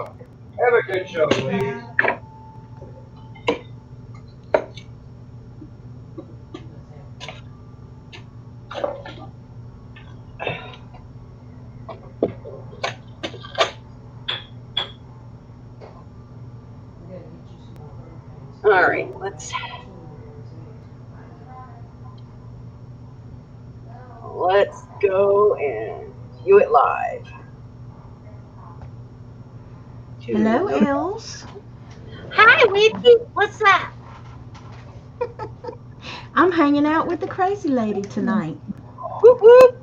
Have a good show, please. All right, let's go and view it live. Hello, Els. Hi, Witchy. What's up? I'm hanging out with the crazy lady tonight. Whoop whoop.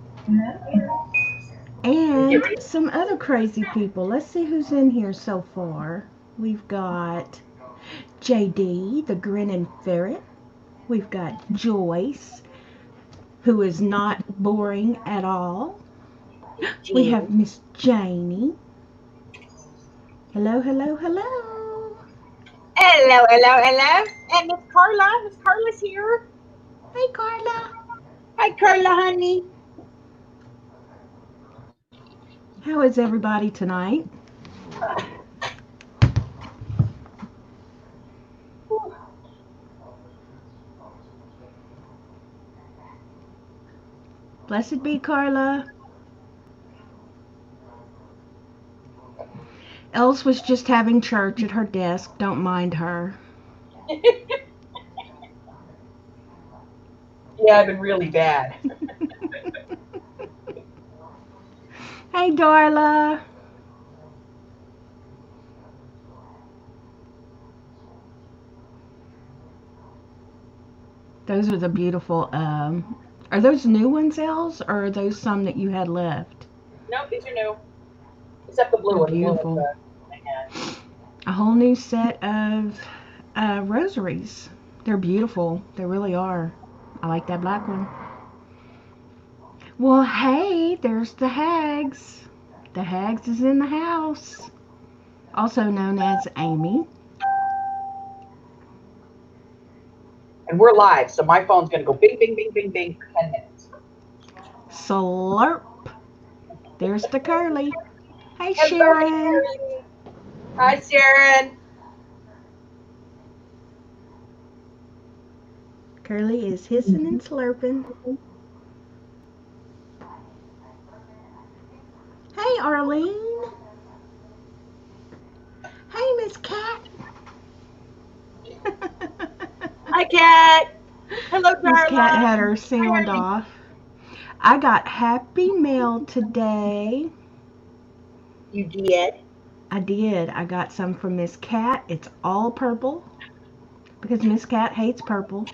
And some other crazy people. Let's see who's in here so far. We've got JD, the grinning ferret. We've got Joyce, who is not boring at all. We Jean. have Miss Janie. Hello, hello, hello. Hello, hello, hello. And Miss Carla. Miss Carla's here. Hey, Carla. Hi, Carla, honey. How is everybody tonight? Blessed be Carla. Els was just having church at her desk. Don't mind her. Yeah, I've been really bad. Hey, Darla. Those are the beautiful. Are those new ones, Els, or are those some that you had left? Nope, these are new. Except the blue They're one. The blue one's beautiful. I had. A whole new set of rosaries. They're beautiful. They really are. I like that black one. Well, hey, there's the Hags. The Hags is in the house, also known as Amy. And we're live, so my phone's going to go bing, bing, bing, bing, bing for 10 minutes. Slurp. There's the Curly. Hey, Hello, Sharon. Sharon. Hi, Sharon. Curly is hissing and slurping. Hey, Arlene. Hey, Miss Cat. Hi, Cat. Hello, Miss Cat Darla. had her Hi, sound Arlene. off. I got Happy Mail today. You did? I did. I got some from Miss Cat. It's all purple because Miss Cat hates purple.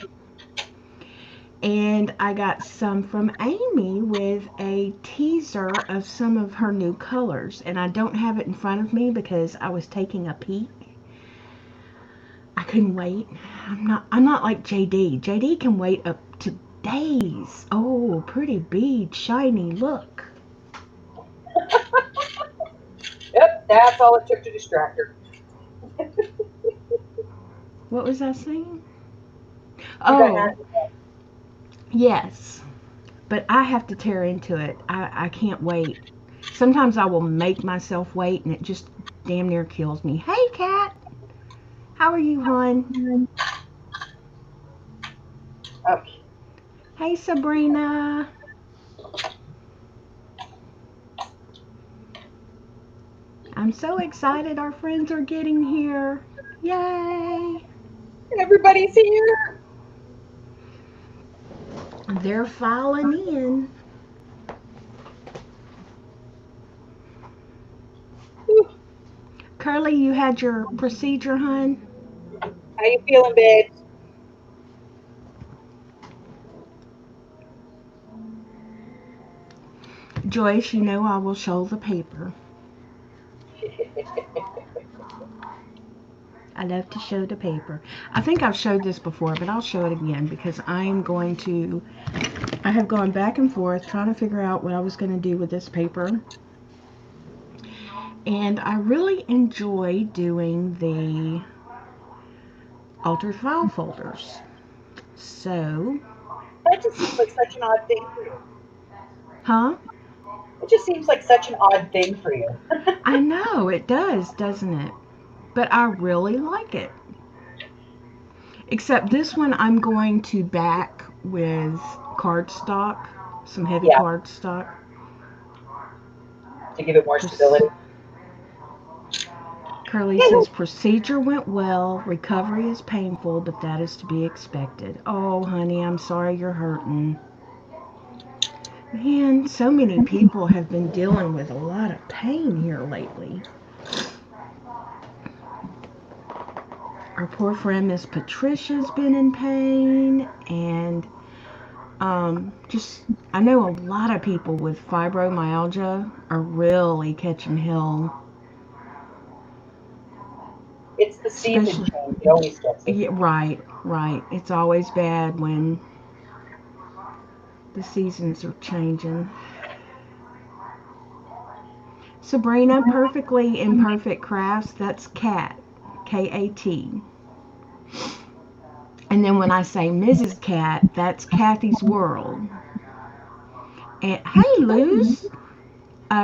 And I got some from Amy with a teaser of some of her new colors. And I don't have it in front of me because I was taking a peek. I couldn't wait. I'm not like JD. JD can wait up to days. Oh, pretty bead, shiny, look. Yep, that's all it took to distract her. What was I saying? You got Oh, yes. But I have to tear into it. I can't wait. Sometimes I will make myself wait and it just damn near kills me. Hey, Cat. How are you, hon? Okay. Hey, Sabrina. I'm so excited our friends are getting here. Yay. Everybody's here. They're filing in. Whew. Curly, you had your procedure, hon? How you feeling, babe? Joyce, you know I will show the paper. I love to show the paper. I think I've showed this before, but I'll show it again because I have gone back and forth trying to figure out what I was going to do with this paper. And I really enjoy doing the altered file folders. So, That just seems like such an odd thing for you. huh? It just seems like such an odd thing for you. I know, it does, doesn't it? But I really like it. Except this one I'm going to back with cardstock, some heavy Yeah, cardstock. to give it more stability. Curly says procedure went well. Recovery is painful, but that is to be expected. Oh, honey, I'm sorry you're hurting. Man, so many people have been dealing with a lot of pain here lately. Our poor friend Miss Patricia's been in pain, and just I know a lot of people with fibromyalgia are really catching hell. It's the season Especially, change. It always gets it. yeah, right, right. It's always bad when the seasons are changing. Sabrina, perfectly imperfect crafts. That's Kat, K-A-T. And then when I say Mrs. Cat, that's Kathy's World. And hey, Luz,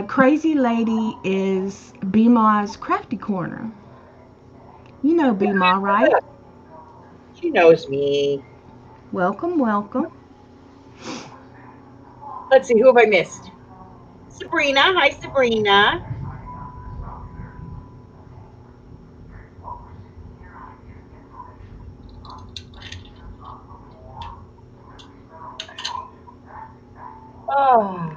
Crazy Lady is Bema's Crafty Corner. You know Bema, right? She knows me. Welcome, welcome. Let's see, who have I missed? Sabrina. Hi, Sabrina. Oh,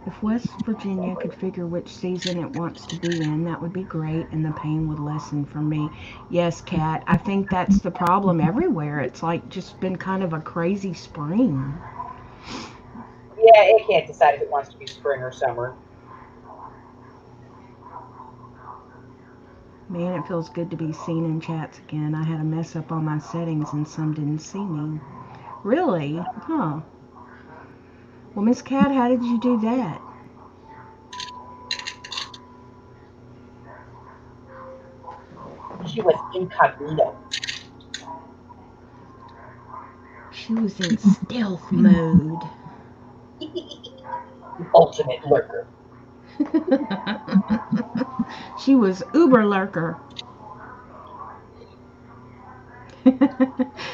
If West Virginia could figure which season it wants to be in, that would be great, and the pain would lessen for me. Yes, Kat, I think that's the problem everywhere. It's like just been kind of a crazy spring. yeah, it can't decide if it wants to be spring or summer. Man, it feels good to be seen in chats again. I had a mess up on my settings and some didn't see me. Really? Huh. Well, Miss Cat, how did you do that? She was incognito. She was in stealth mode. The ultimate lurker. She was uber lurker.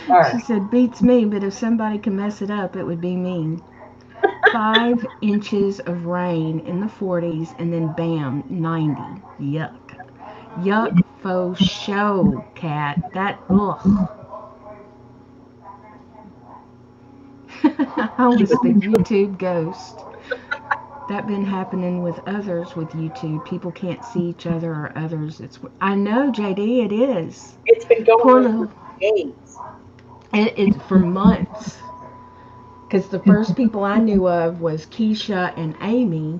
All She right. said, beats me, but if somebody can mess it up, it would be me. 5 inches of rain in the 40s and then bam, 90. Yuck. Yuck faux show, Cat. That, ugh. I She was was. the YouTube ghost. That been happening with others with YouTube. People can't see each other or others. I know, JD, it is. It's been going Poor on for little days. it for months. Because the first people I knew of was Keisha and Amy,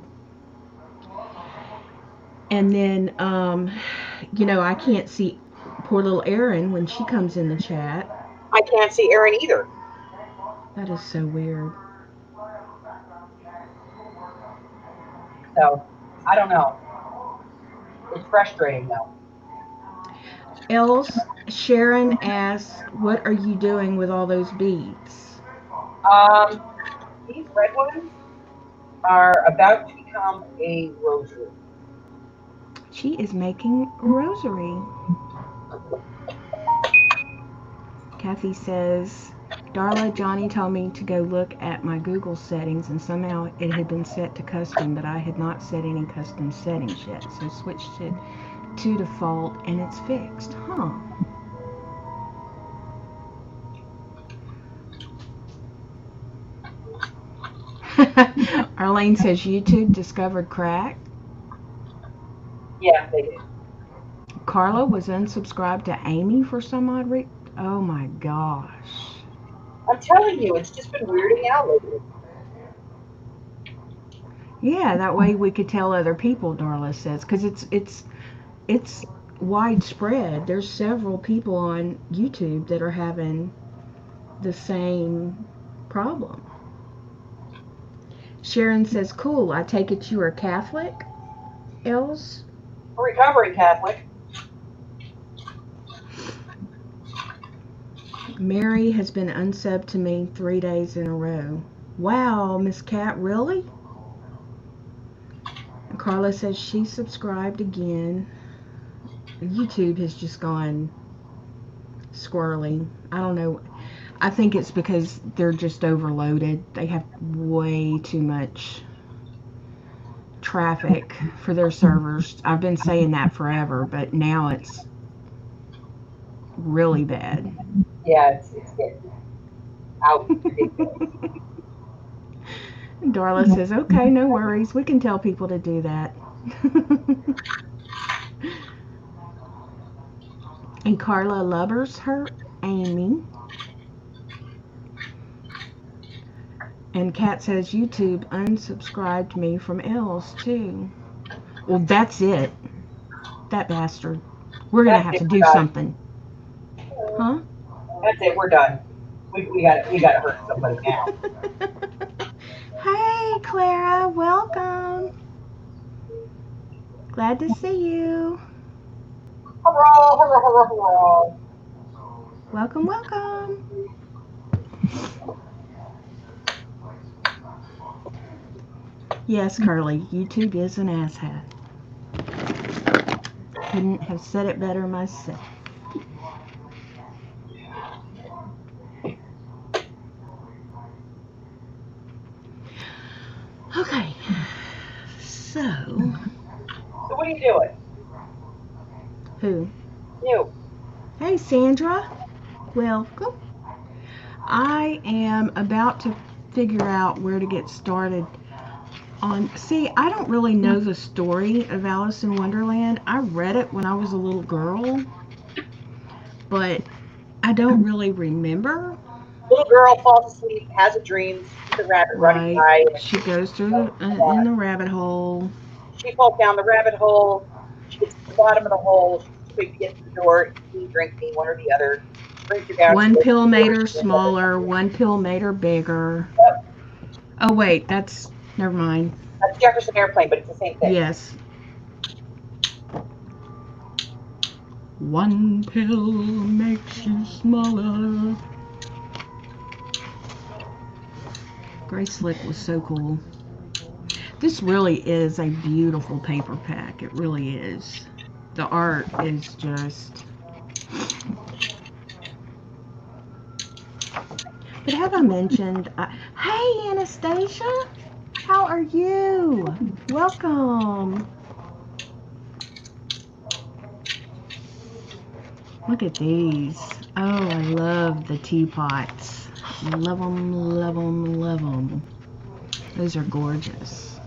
and then I can't see poor little Erin when she comes in the chat. I can't see Erin either. That is so weird. So I don't know. It's frustrating though. Else, Sharon asks, "What are you doing with all those beads?" Um, these red ones are about to become a rosary. She is making a rosary. Kathy says, Darla, Johnny told me to go look at my Google settings and somehow it had been set to custom, but I had not set any custom settings yet. So switched it to default and it's fixed. Huh. Arlene says YouTube discovered crack. Yeah, they did. Carla was unsubscribed to Amy for some odd reason. Oh my gosh. I'm telling you, it's just been weirding out lately. Yeah, that way we could tell other people, Darla says, because it's widespread. There's several people on YouTube that are having the same problem. Sharon says, cool, I take it you are Catholic, Els? A recovering Catholic. Mary has been unsubbed to me 3 days in a row. Wow, Miss Cat, really? Carla says she subscribed again. YouTube has just gone squirrely. I don't know. I think it's because they're just overloaded. They have way too much traffic for their servers. I've been saying that forever, but now it's really bad. Yeah, it's getting out. Darla says, okay, no worries. We can tell people to do that. And Carla loves her Amy. And Kat says YouTube unsubscribed me from Els too. Well, that's it. That bastard. We're gonna have to do something. Huh? That's it. We're done. We got to hurt somebody now. Hey, Clara, welcome. Glad to see you. Hurrah, hurrah, hurrah, hurrah. Welcome, welcome. Yes, Curly, YouTube is an asshat. Couldn't have said it better myself. Okay, so what are you doing? Who? You. Hey, Sandra. Welcome. I am about to figure out where to get started on. See, I don't really know the story of Alice in Wonderland. I read it when I was a little girl, but I don't really remember. Little girl falls asleep, has a dream, sees the rabbit running by. She goes through in the rabbit hole. She falls down the rabbit hole. She gets to the bottom of the hole. She's too big to get to the door. Eat, drink me, one or the other. Brings her down. One pill made her smaller. One pill made her bigger. Yep. Oh wait, that's never mind. That's Jefferson Airplane, but it's the same thing. Yes. One pill makes you smaller. Grace Slick was so cool. This really is a beautiful paper pack. It really is. The art is just... But have I mentioned... Hey, Anastasia! How are you? Welcome. Look at these. Oh, I love the teapots. Love them, love them, love them. Those are gorgeous.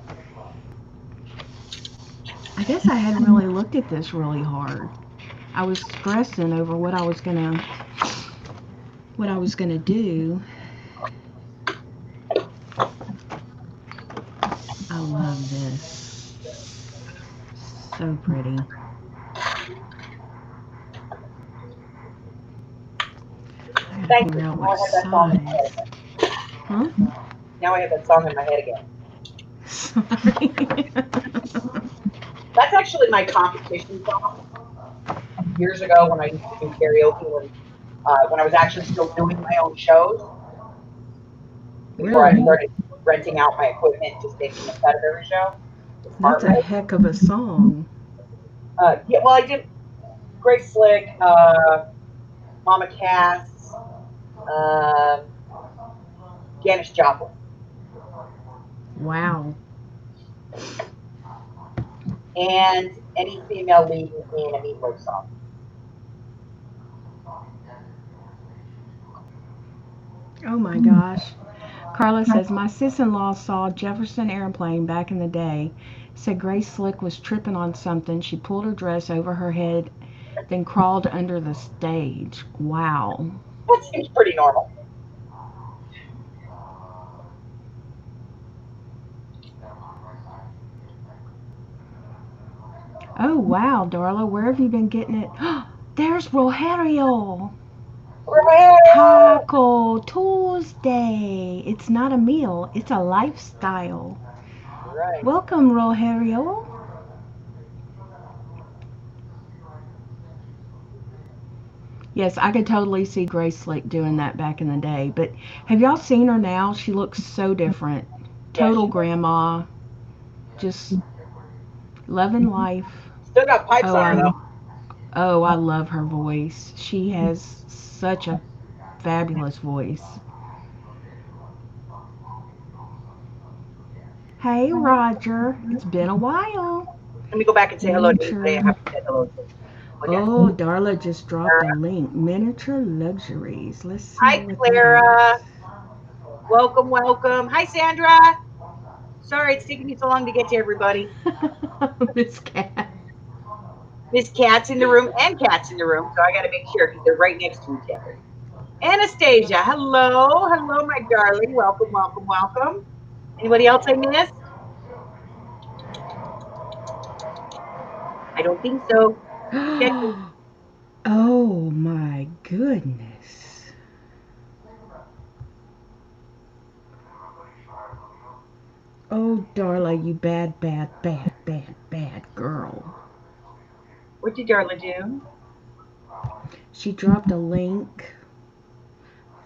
I guess I hadn't really looked at this really hard. I was stressing over what I was gonna do. I love this. So pretty. Thank you. Out Now I what have that song in my size. head. Huh? Now I have that song in my head again. Sorry. That's actually my competition song. Years ago when I used to do karaoke, when I was actually still doing my own shows, before I started renting out my equipment, just taking it out of every show. That's a heck of a song. Yeah, well, I did Grace Slick, Mama Cass, Janis Joplin. Wow. And any female lead in a Meatloaf song. Oh my gosh. Carla says, my sis-in-law saw Jefferson Airplane back in the day. Said Grace Slick was tripping on something. She pulled her dress over her head, then crawled under the stage. Wow. That seems pretty normal. Oh wow, Darla, where have you been getting it? There's Rogerio. Taco Tuesday. It's not a meal, it's a lifestyle. Right. Welcome, Rogerio. Yes, I could totally see Grace Slick doing that back in the day. But have y'all seen her now? She looks so different. Total grandma. Just Love and life. Still got pipes Oh, on her I love her voice. She has such a fabulous voice. Hey, though. Roger. It's been a while. Let me go back and say hello to anybody I Miniature. haven't said hello to. Oh, yeah. Oh, Darla just dropped a link. Miniature luxuries. Let's see Hi, what that Clara. is. Welcome, welcome. Hi, Sandra. Sorry it's taking me so long to get to everybody. Miss Cat. There's cats in the room and cats in the room, so I got to make sure because they're right next to each other. Anastasia, hello. Hello, my darling. Welcome, welcome, welcome. Anybody else I missed? I don't think so. Check. Oh my goodness. Oh, Darla, you bad, bad, bad, bad, bad girl. What did Darla do? She dropped a link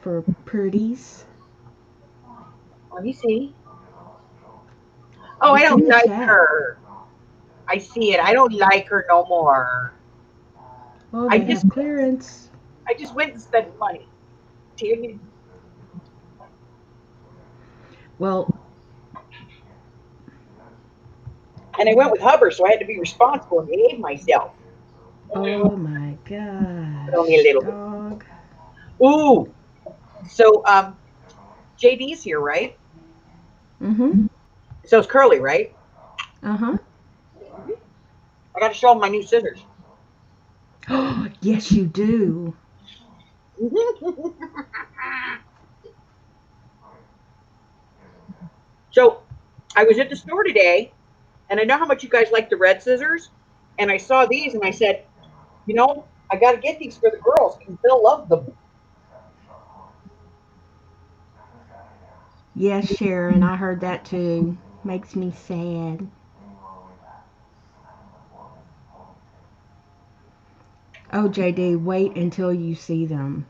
for Purdy's. Let me see. Oh, I It's don't in the like chat. her. I see it. I don't like her no more. Oh, I they just have clearance. I just went and spent money. Well, And I went with Hubbard, so I had to be responsible and behave myself. oh my But only a gosh, little bit. dog. Ooh. So JD's here, right? Mm-hmm. So it's Curly, right? Uh-huh. I got to show him my new scissors. Oh, yes, you do. So I was at the store today, and I know how much you guys like the red scissors, and I saw these, and I said, I got to get these for the girls because they'll love them. Yes, Sharon, I heard that too. Makes me sad. Oh, JD, wait until you see them.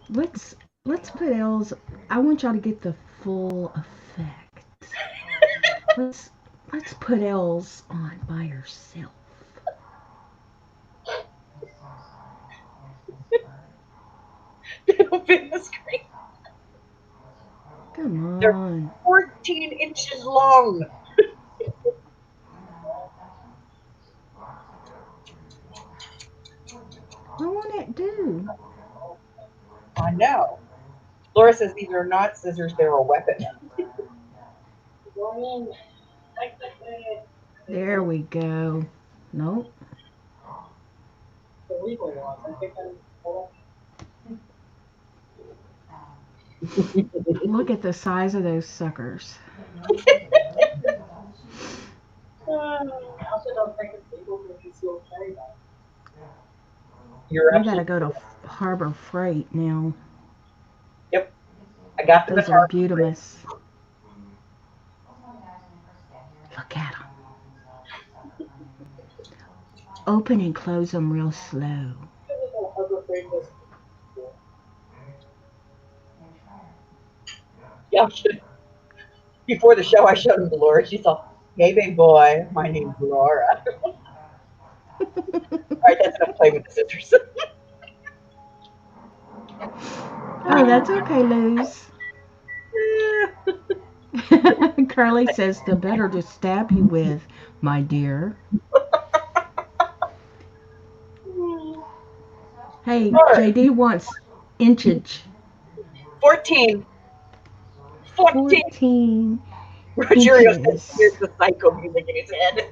Let's let's put L's. I want y'all to get the full effect. Let's let's put L's on by herself. It'll fit the screen. Come They're on. 14 inches long. What won't it do? I know. Laura says these are not scissors; they're a weapon. There we go. Nope. Look at the size of those suckers. You're I gotta absolutely go to Harbor Freight now. yep. I got them at Those are Harbor Freight. beautimous. Look at them. Open and close them real slow. Yeah. Before the show, I showed them to Laura. She's all, "Hey, big boy, my name's Laura." All right, that's enough play with the scissors. Oh, that's okay, Luz. Curly says the better to stab you with, my dear. Hey, All right, JD wants inchage. 14. 14. 14 Rogerio says, "Here's inches. the psycho music in his head."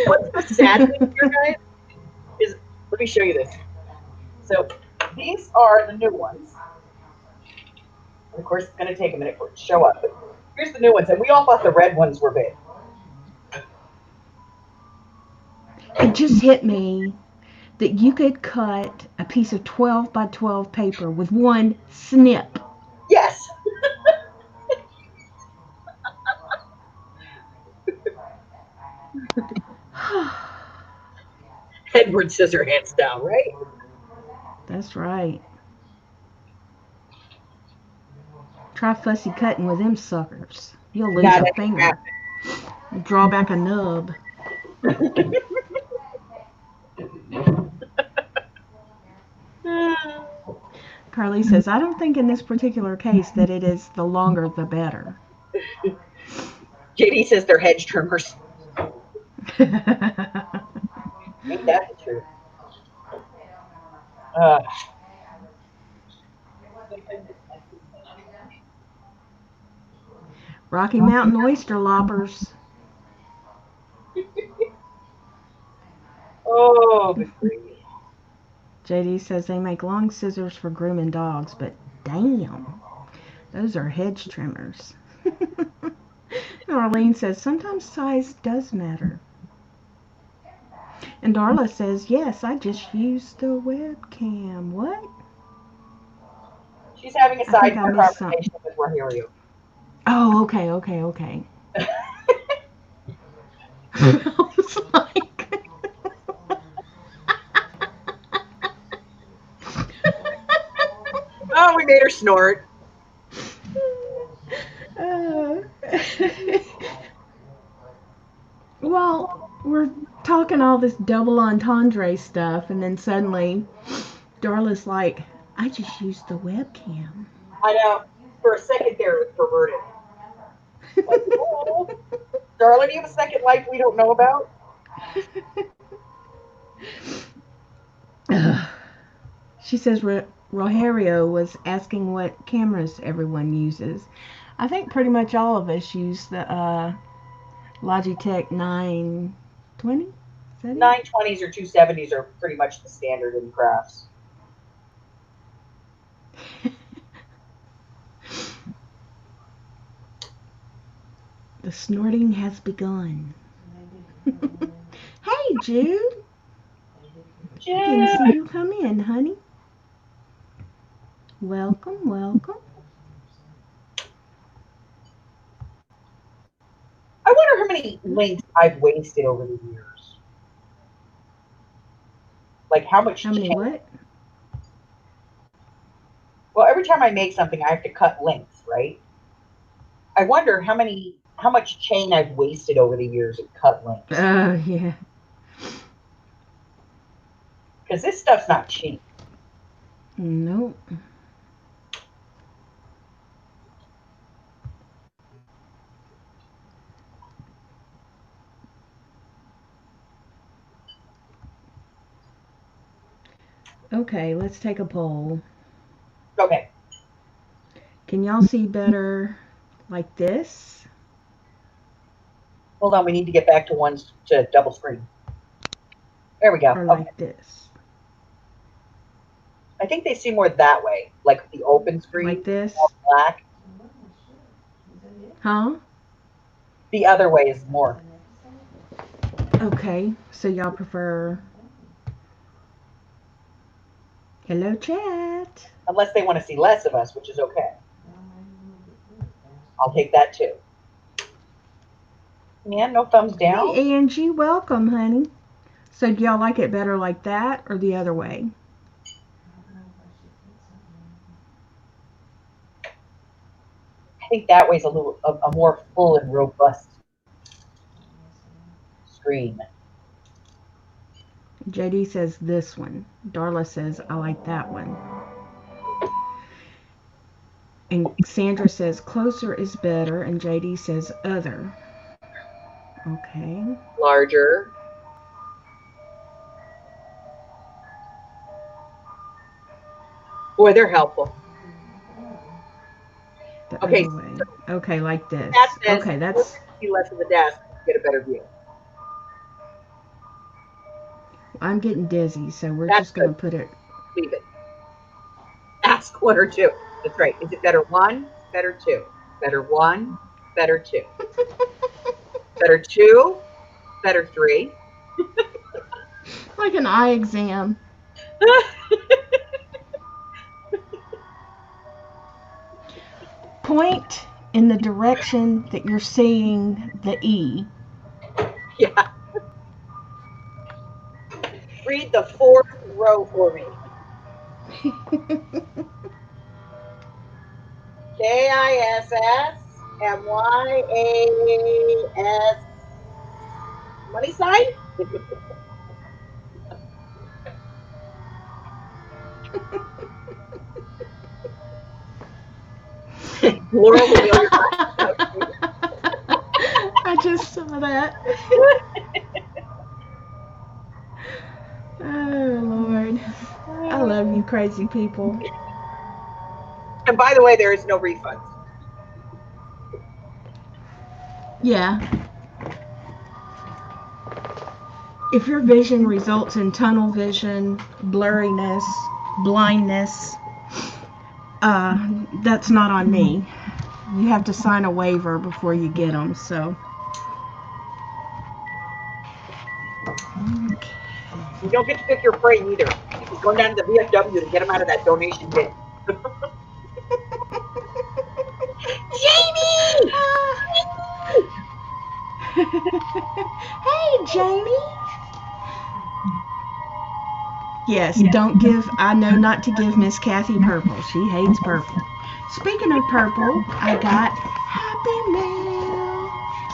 What's the sad thing here, guys? Is let me show you this. So these are the new ones. And of course, it's going to take a minute for it to show up. But here's the new ones, and we all thought the red ones were big. It just hit me that you could cut a piece of 12 by 12 paper with one snip. Yes. Edward Scissorhands down, right? That's right. try fussy cutting with them suckers. You'll lose Not a any finger. Draw back a nub. Carly says, I don't think in this particular case that it is the longer the better. JD says they're hedge trimmers. Ain't that the truth? Uh, Rocky Mountain oyster loppers. oh, good grief. JD says they make long scissors for grooming dogs, but damn, those are hedge trimmers. Arlene says sometimes size does matter. And Darla says, yes, I just used the webcam. What? She's having a I think I sidebar missed conversation something. with Rogelio. Oh, okay. I was like... Oh, we made her snort. Well, we're talking all this double entendre stuff, and then suddenly Darla's like, I just used the webcam. I know. For a second there, it was perverted. Like, oh, Darla, do you have a second life we don't know about? She says Rogerio was asking what cameras everyone uses. I think pretty much all of us use the Logitech 920. 920s or 270s are pretty much the standard in crafts. The snorting has begun. Hey, Jude. Didn't see you come in, honey. Welcome. I wonder how many links I've wasted over the years. Like how much? How many what? Well, every time I make something, I have to cut links, right? I wonder how much chain I've wasted over the years at cut links. Yeah. Because this stuff's not cheap. Nope. Okay, let's take a poll. Okay. Can y'all see better like this? Hold on, we need to get back to double screen. There we go. Or Okay. like this? I think they see more that way, like the open screen. Like this? Black. Huh? The other way is more. Okay, so y'all prefer... Hello, chat. Unless they want to see less of us, which is okay. I'll take that too. Man, no thumbs down. Hey, Angie, welcome, honey. So do y'all like it better like that or the other way? I think that way's a more full and robust screen. JD says this one. Darla says, I like that one. And Sandra says, closer is better. And JD says, other. Okay. Larger. Boy, they're helpful. The okay. Other way. Okay, like this. That says, okay, that's... see less of the desk to get a better view. I'm getting dizzy, so we're just going to put it... Leave it. Ask one or two. That's right. Is it better one? Better two. Better one? Better two. Better two? Better three. Like an eye exam. Point in the direction that you're seeing the E. Yeah. Read the fourth row for me. KISSMYAS money sign? Laura will nail your glasses. I just saw that. Oh, Lord. I love you crazy people. And by the way, there is no refunds. Yeah. If your vision results in tunnel vision, blurriness, blindness, that's not on me. You have to sign a waiver before you get them, so. Okay. You don't get to pick your prey either. He's going down to the VFW to get him out of that donation bin. Jamie! Hey, Jamie. Yes, don't give. I know not to give Miss Kathy purple. She hates purple. Speaking of purple, I got Happy Mail.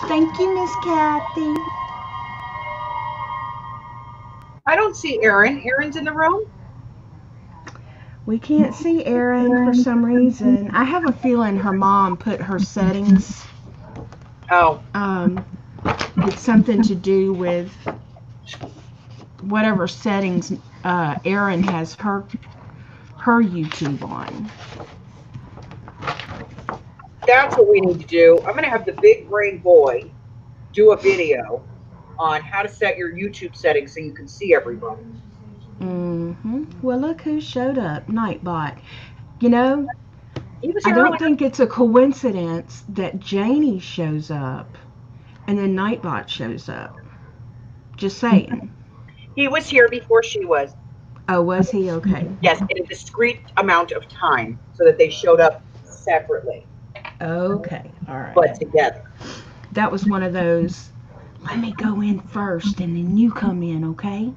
Thank you, Miss Kathy. I don't see Erin. Erin's in the room? We can't see Erin for some reason. I have a feeling her mom put her settings. Oh. It's something to do with whatever settings Erin has her YouTube on. That's what we need to do. I'm going to have the big brain boy do a video on how to set your YouTube settings so you can see everybody. Well, look who showed up, Nightbot. You know, I don't think it's a coincidence that Janie shows up and then Nightbot shows up. Just saying. He was here before she was. Oh, was he? Okay. Yes, in a discrete amount of time so that they showed up separately. Okay, all right. But together. That was one of those, let me go in first and then you come in, okay?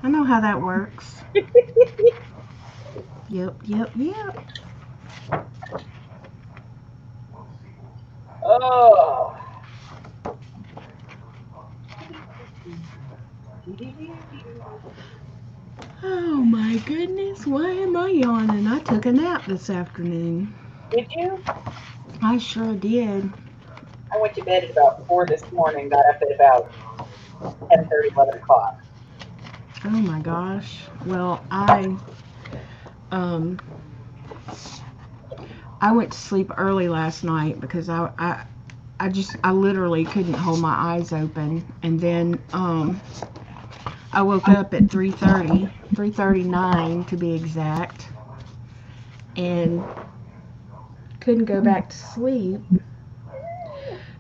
I know how that works. Yep. Oh. Oh my goodness, why am I yawning? I took a nap this afternoon. Did you? I sure did. I went to bed at about 4 this morning, got up at about 10:30, 11 o'clock. Oh my gosh. Well, I went to sleep early last night because I literally couldn't hold my eyes open, and then I woke up at 3:39 to be exact, and couldn't go back to sleep.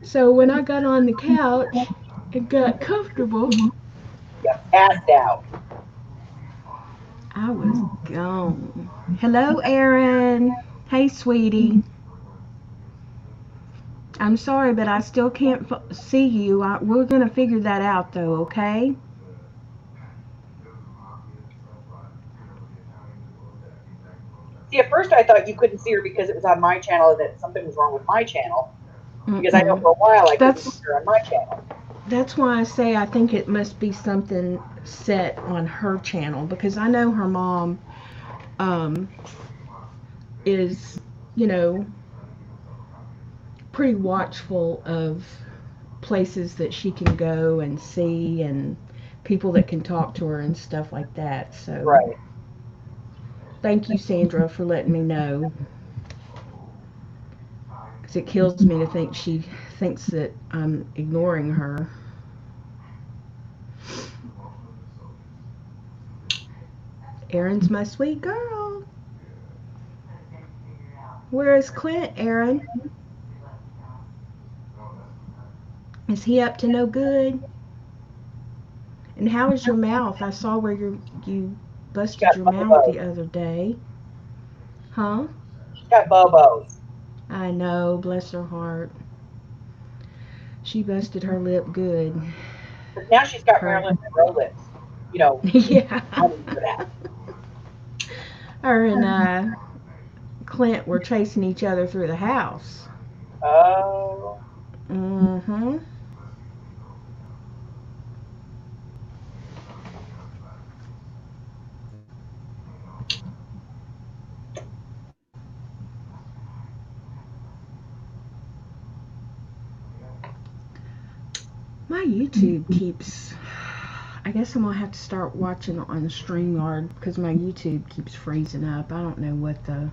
So when I got on the couch and got comfortable, You passed out. I was gone. Hello, Erin. Hey, sweetie. I'm sorry, but I still can't see you. We're going to figure that out, though, okay? See, at first I thought you couldn't see her because it was on my channel and that something was wrong with my channel. Because I know for a while I couldn't see her on my channel. That's why I say I think it must be something set on her channel, because I know her mom is, pretty watchful of places that she can go and see and people that can talk to her and stuff like that. So right. Thank you, Sandra, for letting me know. Because it kills me to think she thinks that I'm ignoring her. Erin's my sweet girl. Where is Clint, Erin? Is he up to no good? And how is your mouth? I saw where you busted your mouth the other day. Huh? She's got bobos. I know, bless her heart. She busted her lip good. But now she's got Marilyn Monroe lips. Yeah. For that. Her and Clint were chasing each other through the house. Oh. Mm-hmm. My YouTube keeps. I guess I'm gonna have to start watching on the StreamYard because my YouTube keeps freezing up. I don't know what the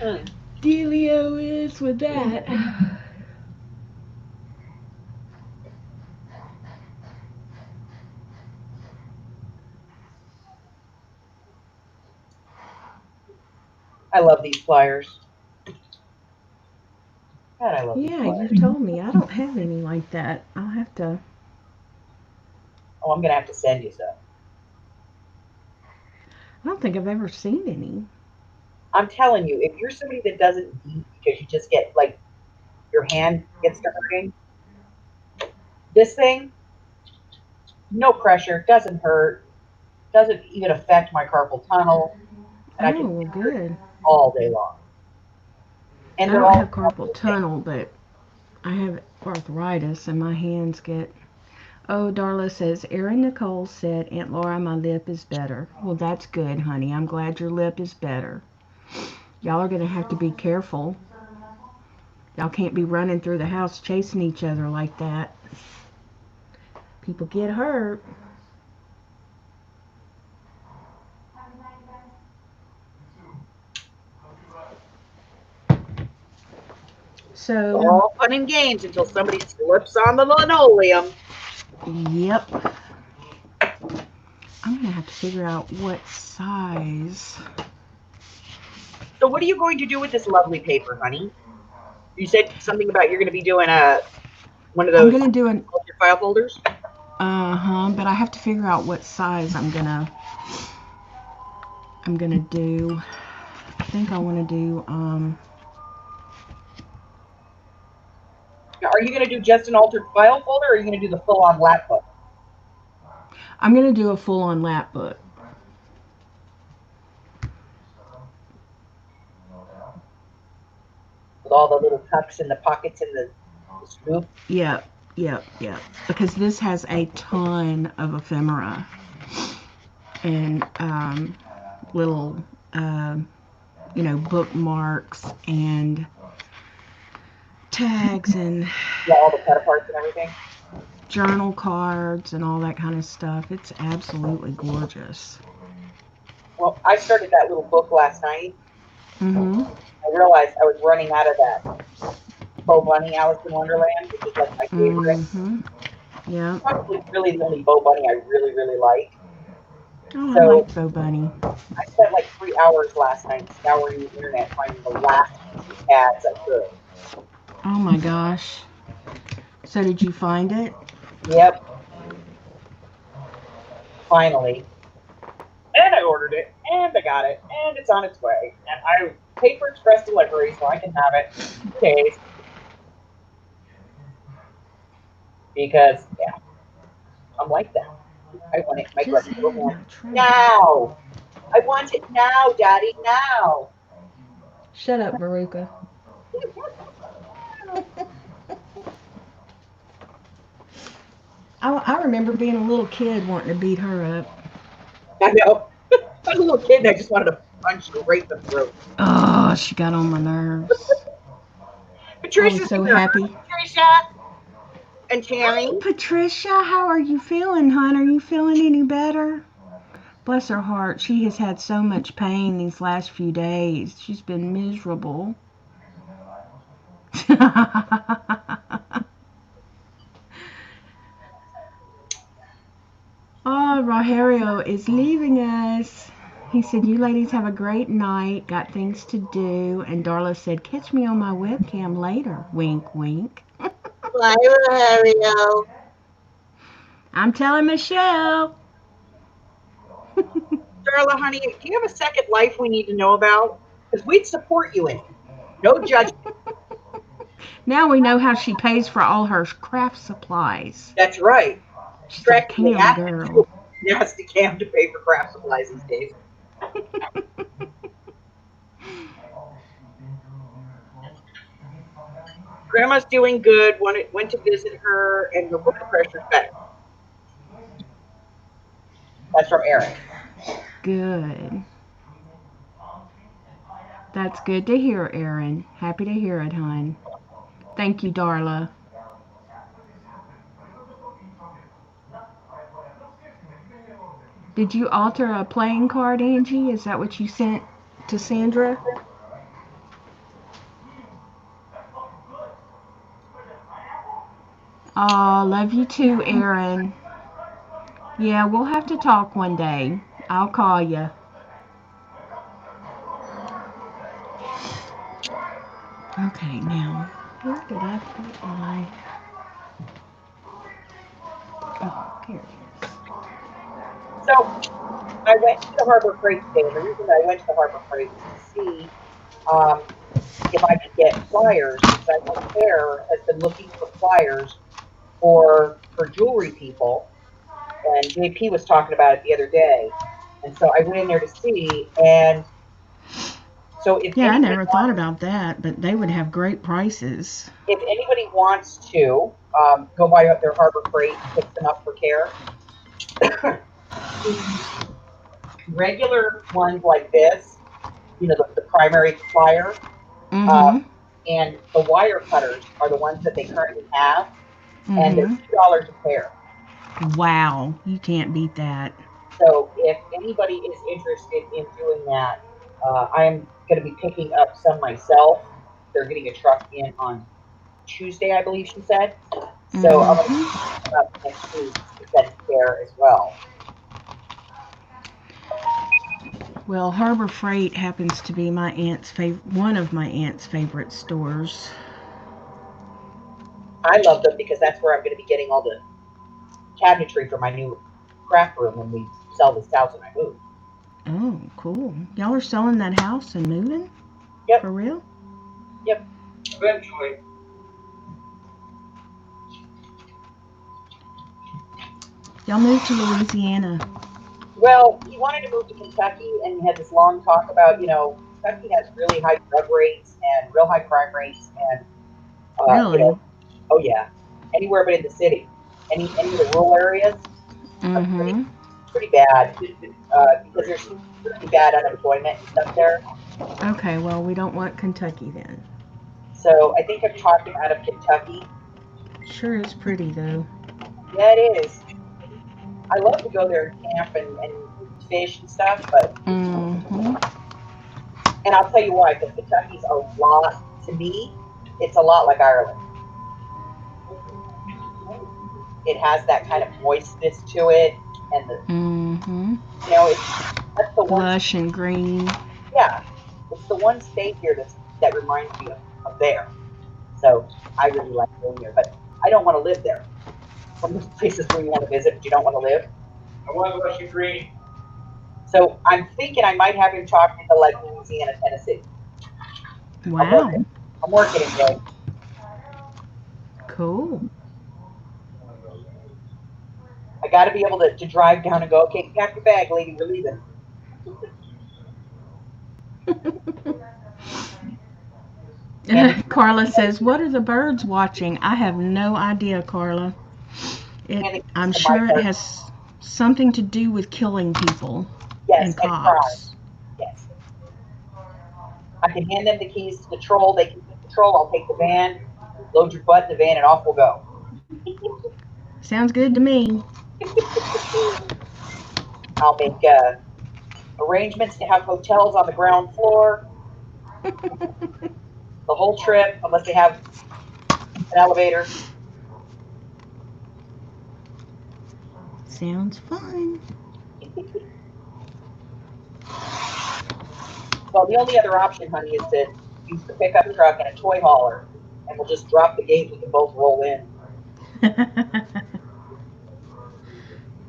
Hmm. dealio is with that. I love these pliers. God, I love these Yeah, pliers. you've told me. I don't have any like that. I'll have to. Oh, I'm gonna have to send you some. I don't think I've ever seen any. I'm telling you, if you're somebody that doesn't eat because you just get like your hand gets to hurting, this thing, no pressure, doesn't hurt, doesn't even affect my carpal tunnel, and I Oh, can well, do it good. all day long. And I they're don't have all carpal tunnel, but I have arthritis and my hands get. Oh, Darla says, Erin Nicole said, Aunt Laura, my lip is better. Well, that's good, honey. I'm glad your lip is better. Y'all are going to have to be careful. Y'all can't be running through the house chasing each other like that. People get hurt. So, all fun and games until somebody slips on the linoleum. yep. I'm going to have to figure out what size. So, what are you going to do with this lovely paper, honey? You said something about you're going to be doing one of I'm those going to do an file folders. but I have to figure out what size I'm gonna do. I think I want to do Now, are you going to do just an altered file folder, or are you going to do the full-on lap book? I'm gonna do a full-on lap book. With all the little tucks and the pockets and the scoop. Yep, yep, yep. Because this has a ton of ephemera and little bookmarks and tags and Yeah, all the cut parts and everything. journal cards and all that kind of stuff. It's absolutely gorgeous. Well, I started that little book last night. Mm-hmm. I realized I was running out of that Bo Bunny Alice in Wonderland, which is like my favorite. Mm-hmm. Yeah. Probably really the only Bo Bunny I really, really like. Oh, I So like Bo Bunny. I spent like 3 hours last night scouring the internet finding the last few ads I could. Oh my gosh. So did you find it? Yep, finally. And I ordered it, and I got it, and it's on its way. And I paid for express delivery so I can have it in 2 days. Because, yeah, I'm like that. I want it, my Just grubby little had hand. my tray. Now! I want it now, Daddy, now! Shut up, Veruca. I remember being a little kid wanting to beat her up. I know. I was a little kid and I just wanted to punch her right in the throat. Oh, she got on my nerves. I was Patricia's so here. happy. Patricia and Tammy. Hey, Patricia, how are you feeling, hon? Are you feeling any better? Bless her heart. She has had so much pain these last few days. She's been miserable. Oh, Rogerio is leaving us. He said, you ladies have a great night. Got things to do. And Darla said, catch me on my webcam later. Wink, wink. Bye, Mario. I'm telling Michelle. Darla, honey, do you have a second life we need to know about? Because we'd support you in it. No judgment. Now we know how she pays for all her craft supplies. That's right. She's a Practically cam have to do girl. a nasty cam to pay for craft supplies these days. Grandma's doing good. Went to visit her, and her blood pressure's better. That's from Aaron. Good. That's good to hear, Erin. Happy to hear it, hon. Thank you, Darla. Did you alter a playing card, Angie? Is that what you sent to Sandra? Oh, love you too, Erin. Yeah, we'll have to talk one day. I'll call you. Okay, now, where did I put my... Oh, here it is. So I went to the Harbor Freight today, and the reason I went to the Harbor Freight was to see if I could get flyers, because I know Claire has been looking for flyers for jewelry people, and JP was talking about it the other day, and so I went in there to see, and so Yeah, I never thought about that, but they would have great prices. if anybody wants to go by up their Harbor Freight and pick them up for care, regular ones like this, you know, the primary flyer, Mm-hmm. and the wire cutters are the ones that they currently have, and they're Mm-hmm. $2 a pair. Wow, you can't beat that. So if anybody is interested in doing that, I'm going to be picking up some myself. They're getting a truck in on Tuesday, I believe she said. So I'm going to Mm-hmm. pick up next week to send there as well. Well, Harbor Freight happens to be my aunt's one of my aunt's favorite stores. I love them because that's where I'm going to be getting all the cabinetry for my new craft room when we sell this house and I move. Oh, cool. Y'all are selling that house and moving? Yep. For real? Yep. Eventually. Y'all moved to Louisiana. Well, he wanted to move to Kentucky, and he had this long talk about, you know, Kentucky has really high drug rates and real high crime rates, and you Really? know, oh yeah, anywhere but in the city. Any of the rural areas are Mm-hmm. pretty bad because there's pretty bad unemployment and stuff there. Okay, well, we don't want Kentucky then. So I think I've talked him out of Kentucky. Sure is pretty, though. Yeah, it is. I love to go there and camp and fish and stuff, but Mm-hmm. and I'll tell you why, because Kentucky's a lot to me. It's a lot like Ireland. It has that kind of moistness to it, and the Mm-hmm. you know that's the one. Lush and green. Yeah, it's the one state here that reminds me of there. So I really like going there, but I don't want to live there. From those places where you want to visit, but you don't want to live. I want to watch green. So I'm thinking I might have him talk into like Louisiana, Tennessee. Wow. I'm working it, Jay. Cool. I got to be able to drive down and go, okay, pack your bag, lady, we're leaving. Carla says, "What are the birds watching?" I have no idea, Carla. I'm sure it has something to do with killing people and cops. Yes. I can hand them the keys to the troll. They can keep the troll. I'll take the van, load your butt in the van, and off we'll go. Sounds good to me. I'll make arrangements to have hotels on the ground floor the whole trip, unless they have an elevator. Sounds fun. Well, the only other option, honey, is to use the pickup truck and a toy hauler, and we'll just drop the gate. We can both roll in.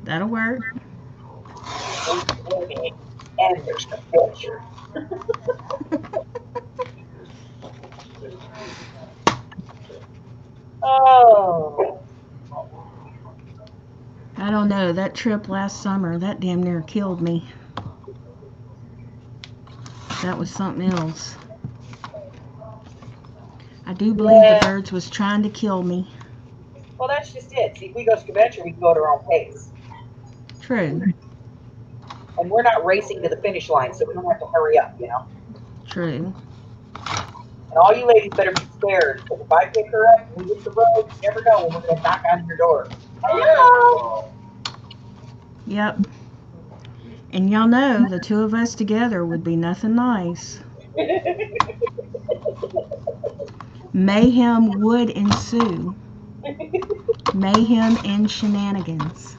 That'll work. And there's the picture. Oh. I don't know. That trip last summer, that damn near killed me. That was something else. I do believe the birds was trying to kill me. Well, that's just it. See, if we go scavenger, we can go at our own pace. True. And we're not racing to the finish line, so we don't have to hurry up, True. And all you ladies better be scared, because if I pick her up and we hit the road, you never know when we're going to knock on your door. Hello! Yep. And y'all know the two of us together would be nothing nice. Mayhem would ensue. Mayhem and shenanigans.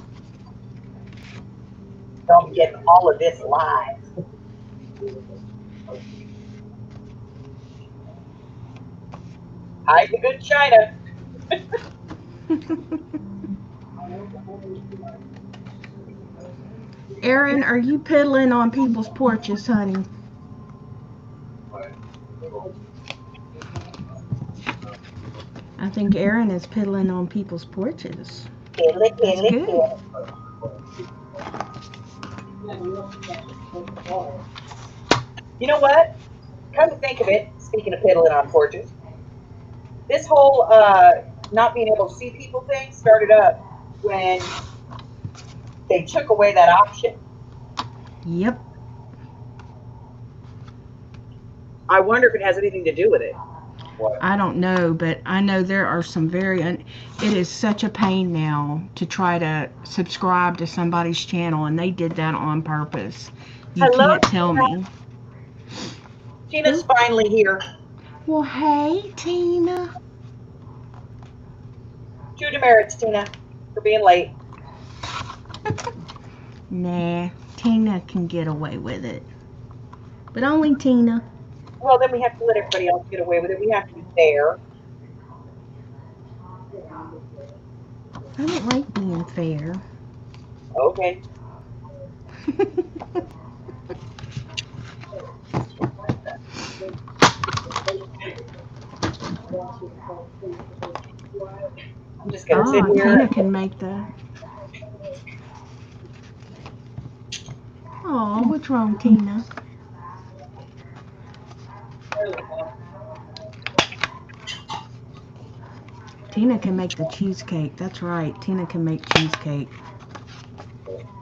Don't get all of this live. Hide the good china. Erin, are you piddling on people's porches, honey? I think Erin is piddling on people's porches. That's good. You know what? Come to think of it, speaking of piddling on porches, this whole not being able to see people thing started up when they took away that option. Yep. I wonder if it has anything to do with it. I don't know, but I know there are some it is such a pain now to try to subscribe to somebody's channel, and they did that on purpose. You can't tell me. Tina's finally here. Well, hey, Tina. 2 demerits, Tina, for being late. Nah, Tina can get away with it. But only Tina. Well, then we have to let everybody else get away with it. We have to be fair. I don't like being fair. Okay. I'm just going to sit here. Tina can make the... Oh, what's wrong, Tina? Tina can make the cheesecake. That's right. Tina can make cheesecake.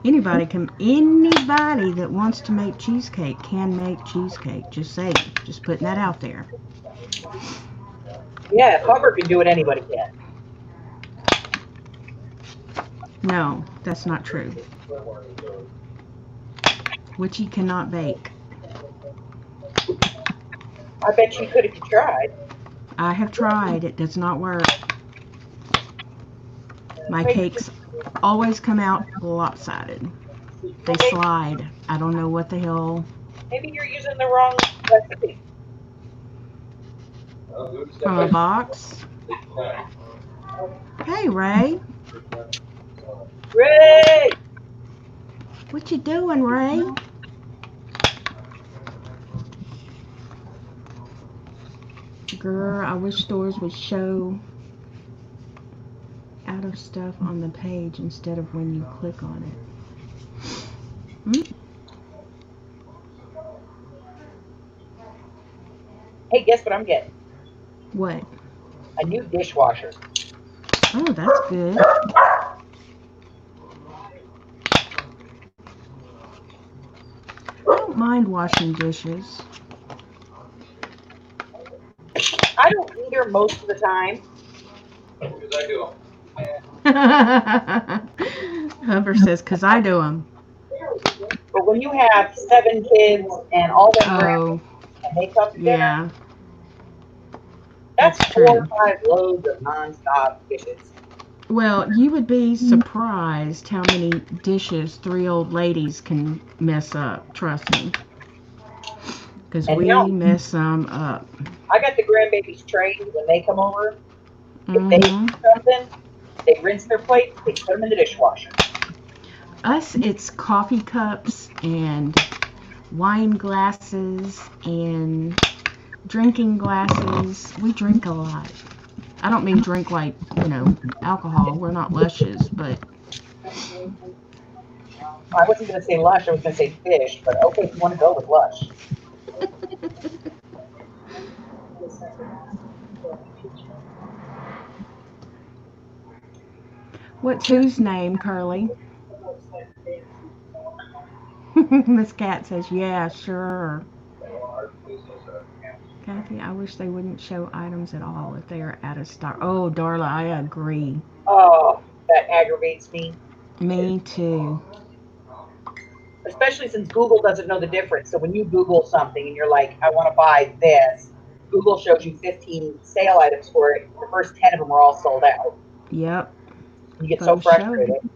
Anybody that wants to make cheesecake can make cheesecake. Just saying. Just putting that out there. Yeah, if Hubbard can do it, anybody can. No, that's not true. Witchy cannot bake. I bet you could if you tried. I have tried. It does not work. My cakes always come out lopsided. They slide. I don't know what the hell. Maybe you're using the wrong recipe. From a box. Hey, Ray. Ray! What you doing, Ray? Girl, I wish stores would show out of stuff on the page instead of when you click on it. Hey, guess what I'm getting? What? A new dishwasher. Oh, that's good. I don't mind washing dishes. I don't either most of the time. Because I do them. Humber says, "'Cause I do them." But when you have 7 kids and all them Oh, and they come to dinner, yeah. that's That's 4 true. or 5 loads of nonstop dishes. Well, you would be surprised how many dishes 3 old ladies can mess up. Trust me. Because we mess them up. I got the grandbabies trained when they come over. Mm-hmm. If they eat something, they rinse their plate, they put them in the dishwasher. Us, it's coffee cups and wine glasses and drinking glasses. We drink a lot. I don't mean drink like, alcohol. We're not lushes, but... I wasn't going to say lush, I was going to say fish, but okay, if you want to go with lush. What's whose name, Curly? Miss Cat says, yeah, sure. Kathy, I wish they wouldn't show items at all if they are out of stock. Oh, Darla, I agree. Oh, that aggravates me. Me too. Especially since Google doesn't know the difference. So when you Google something and you're like, I want to buy this, Google shows you 15 sale items for it. The first 10 of them are all sold out. Yep. You get so Faux show. frustrated.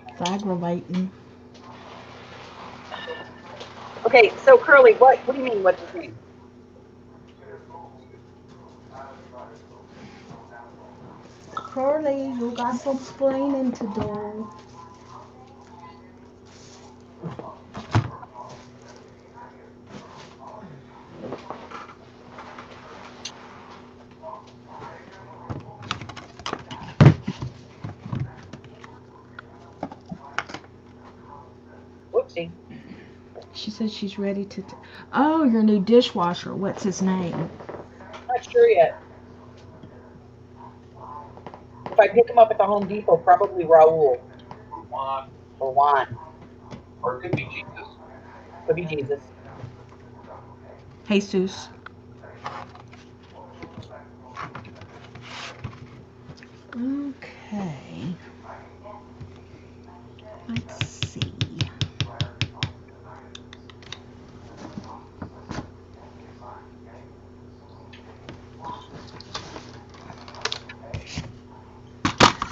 It's aggravating. Okay, so Curly, what do you mean? What's his name? Curly, you got some explaining to do. Whoopsie. She says she's ready to. Oh, your new dishwasher. What's his name? Not sure yet. If I pick him up at the Home Depot, probably Raul or Juan. Or it could be Jesus. Could be Jesus. Jesus. Okay. Let's see.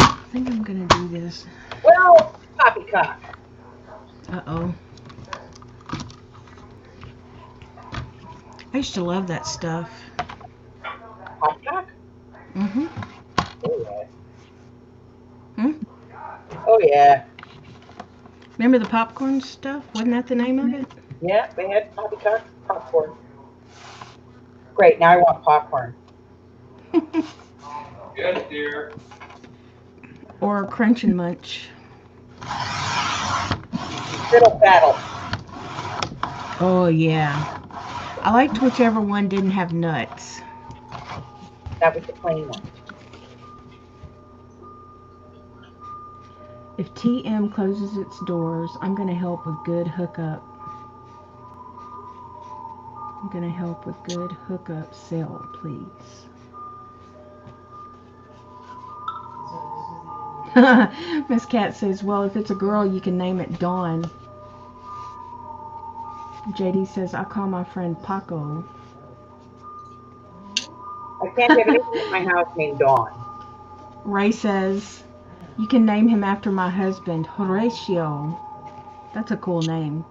I think I'm gonna do this. Well, poppycock. Uh-oh. I used to love that stuff. Poppycock? Mm-hmm. Oh, yeah. Hmm? Oh, yeah. Remember the popcorn stuff? Wasn't that the name of it? Yeah, they had poppycock popcorn. Great, now I want popcorn. Yes, dear. Or Crunch and Munch. Fiddle battle. Oh, yeah. I liked whichever one didn't have nuts. That was the plain one. If TM closes its doors, I'm going to help with good hookup. I'm going to help with good hookup sale, please. Miss Cat says, well, if it's a girl, you can name it Dawn. JD says, I call my friend Paco. I can't have anything in my house named Dawn. Ray says, you can name him after my husband, Horatio. That's a cool name.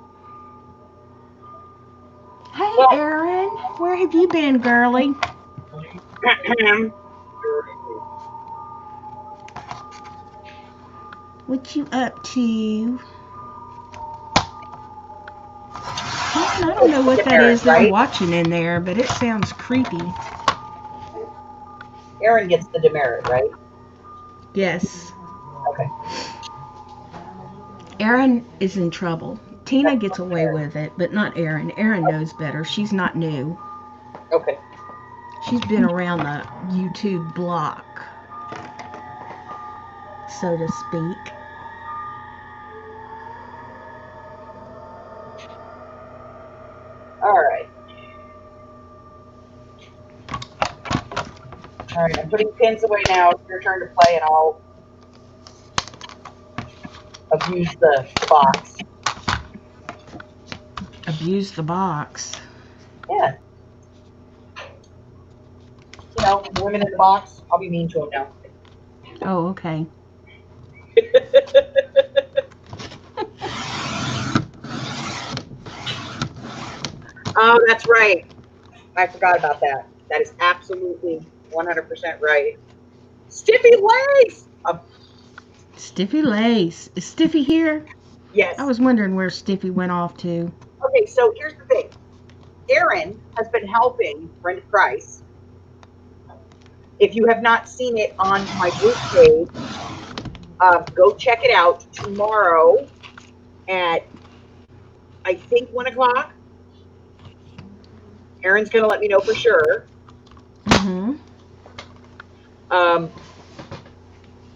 Hey, Well, Erin, where have you been, girlie? What you up to? I don't know what that is they're watching in there, but it sounds creepy. Aaron gets the demerit, right? Yes. Okay. Erin is in trouble. Tina gets away with it, but not Erin. Erin knows better. She's not new. Okay. She's been around the YouTube block, so to speak. All right. All right, I'm putting pins away now. It's your turn to play, and I'll abuse the box. Abuse the box. Yeah. You know, women in the box. I'll be mean to them now. Oh, okay. Oh, that's right. I forgot about that. That is absolutely 100% right. Stiffy Lace! Stiffy Lace. Is Stiffy here? Yes. I was wondering where Stiffy went off to. Okay, so here's the thing. Erin has been helping Brenda Price. If you have not seen it on my group page, Go check it out tomorrow at, I think, 1 o'clock. Erin's going to let me know for sure. Mm-hmm.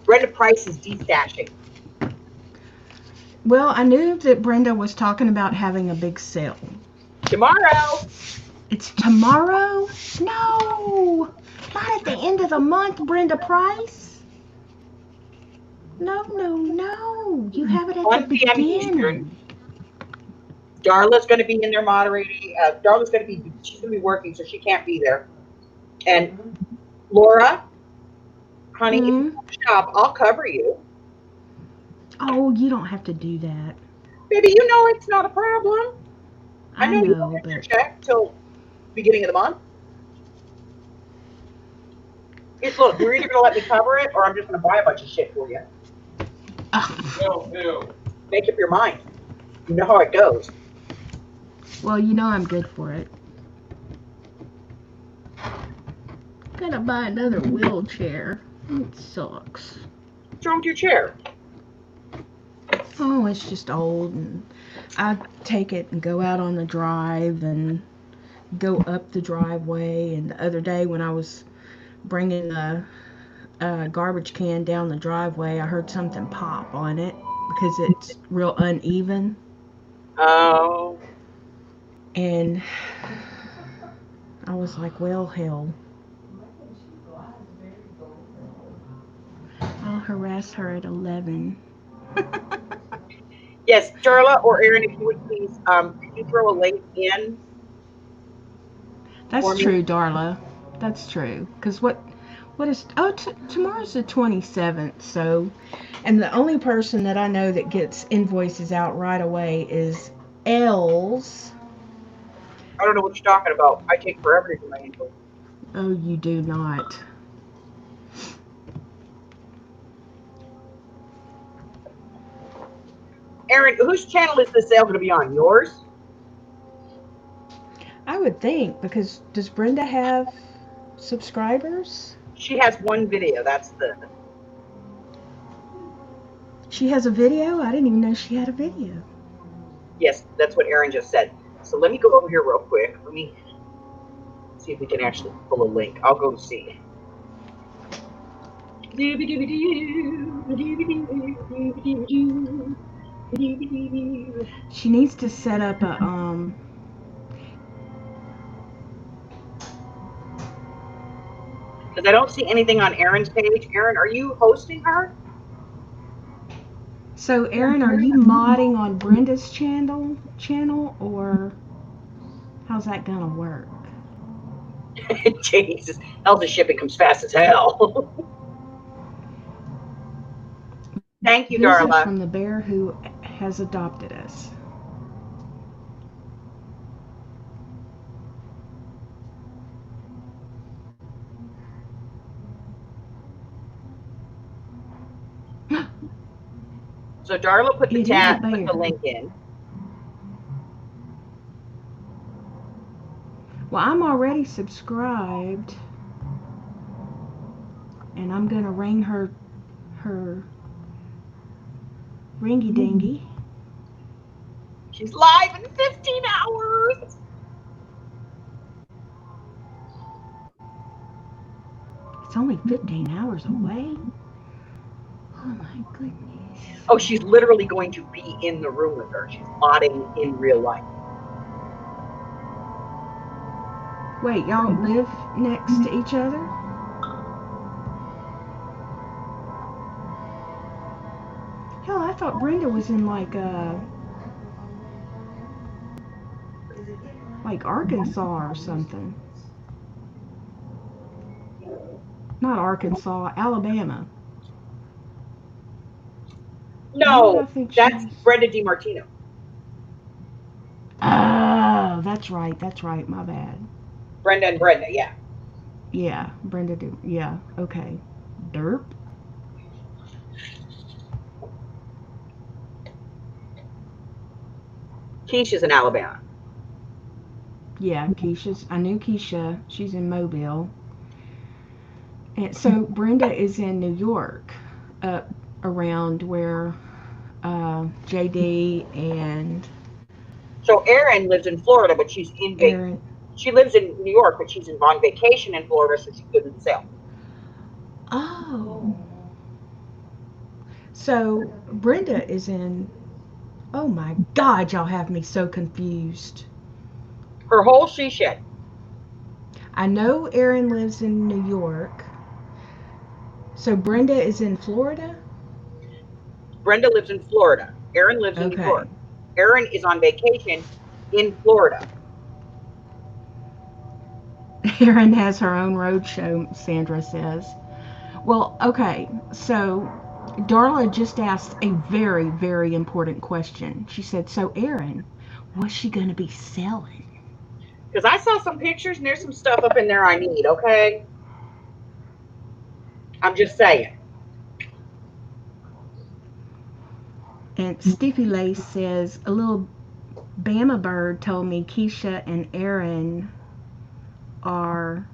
Brenda Price is destashing. Well, I knew that Brenda was talking about having a big sale. Tomorrow. It's tomorrow? No! Not at the end of the month, Brenda Price. No, no, no. You have it at 1 the p.m. beginning. Eastern. Darla's going to be in there moderating. Darla's going to be, she's going to be working, so she can't be there. And Laura, honey, if you shop, I'll cover you. Oh, you don't have to do that. Baby, you know it's not a problem. I know you don't get your but check till beginning of the month. Look, you're either going to let me cover it, or I'm just going to buy a bunch of shit for you. Make up your mind. You know how it goes. Well, you know I'm good for it. Gotta buy another wheelchair. It sucks. What's wrong with your chair? Oh, it's just old, and I take it and go out on the drive and go up the driveway. And the other day when I was bringing the garbage can down the driveway, I heard something pop on it because it's real uneven. Oh. And I was like, well, hell. I'll harass her at 11. Yes, Darla or Erin, if you would please, could you throw a link in? That's true, Darla. That's true. Because what is, tomorrow's the 27th, so, and the only person that I know that gets invoices out right away is Els. I don't know what you're talking about. I take forever to do my invoice. Oh, you do not. Erin, whose channel is this sale going to be on? Yours? I would think, because does Brenda have subscribers? She has one video. That's the... She has a video? I didn't even know she had a video. Yes, that's what Erin just said. So let me go over here real quick. Let me see if we can actually pull a link. I'll go see. She needs to set up a because I don't see anything on Erin's page. Erin, are you hosting her? So, Erin, are you modding on Brenda's channel, or how's that gonna work? Jesus, Elsa shipping comes fast as hell. Thank you, Visit Darla. from the bear who has adopted us. So Darla put the put the link in. Well, I'm already subscribed, and I'm gonna ring her ringy dingy. She's live in 15 hours. It's only 15 hours away. Oh my goodness. Oh, she's literally going to be in the room with her. She's modding in real life. Wait, y'all live next to each other? Hell, I thought Brenda was in like Arkansas or something. Not Arkansas, Alabama. No, that's Brenda DiMartino. Oh, that's right, my bad. Brenda and Brenda, yeah. Yeah, Brenda, yeah, okay. Derp. Keisha's in Alabama. Yeah, I knew Keisha, she's in Mobile. And so Brenda is in New York, around where JD and So Erin lives in Florida, but she's in Aaron. she lives in New York, but she's on vacation in Florida, so she couldn't sail. Oh. So Brenda is in. Oh my God, y'all have me so confused. Her whole she shed. I know Aaron lives in New York. So Brenda is in Florida? Brenda lives in Florida. Erin lives in New Okay. York. Erin is on vacation in Florida. Aaron has her own road show, Sandra says. Well, okay, so Darla just asked a very, very important question. She said, so Aaron, what's she going to be selling? Because I saw some pictures and there's some stuff up in there I need, okay? I'm just saying. And Stiffy Lace says, a little Bama bird told me Keisha and Aaron are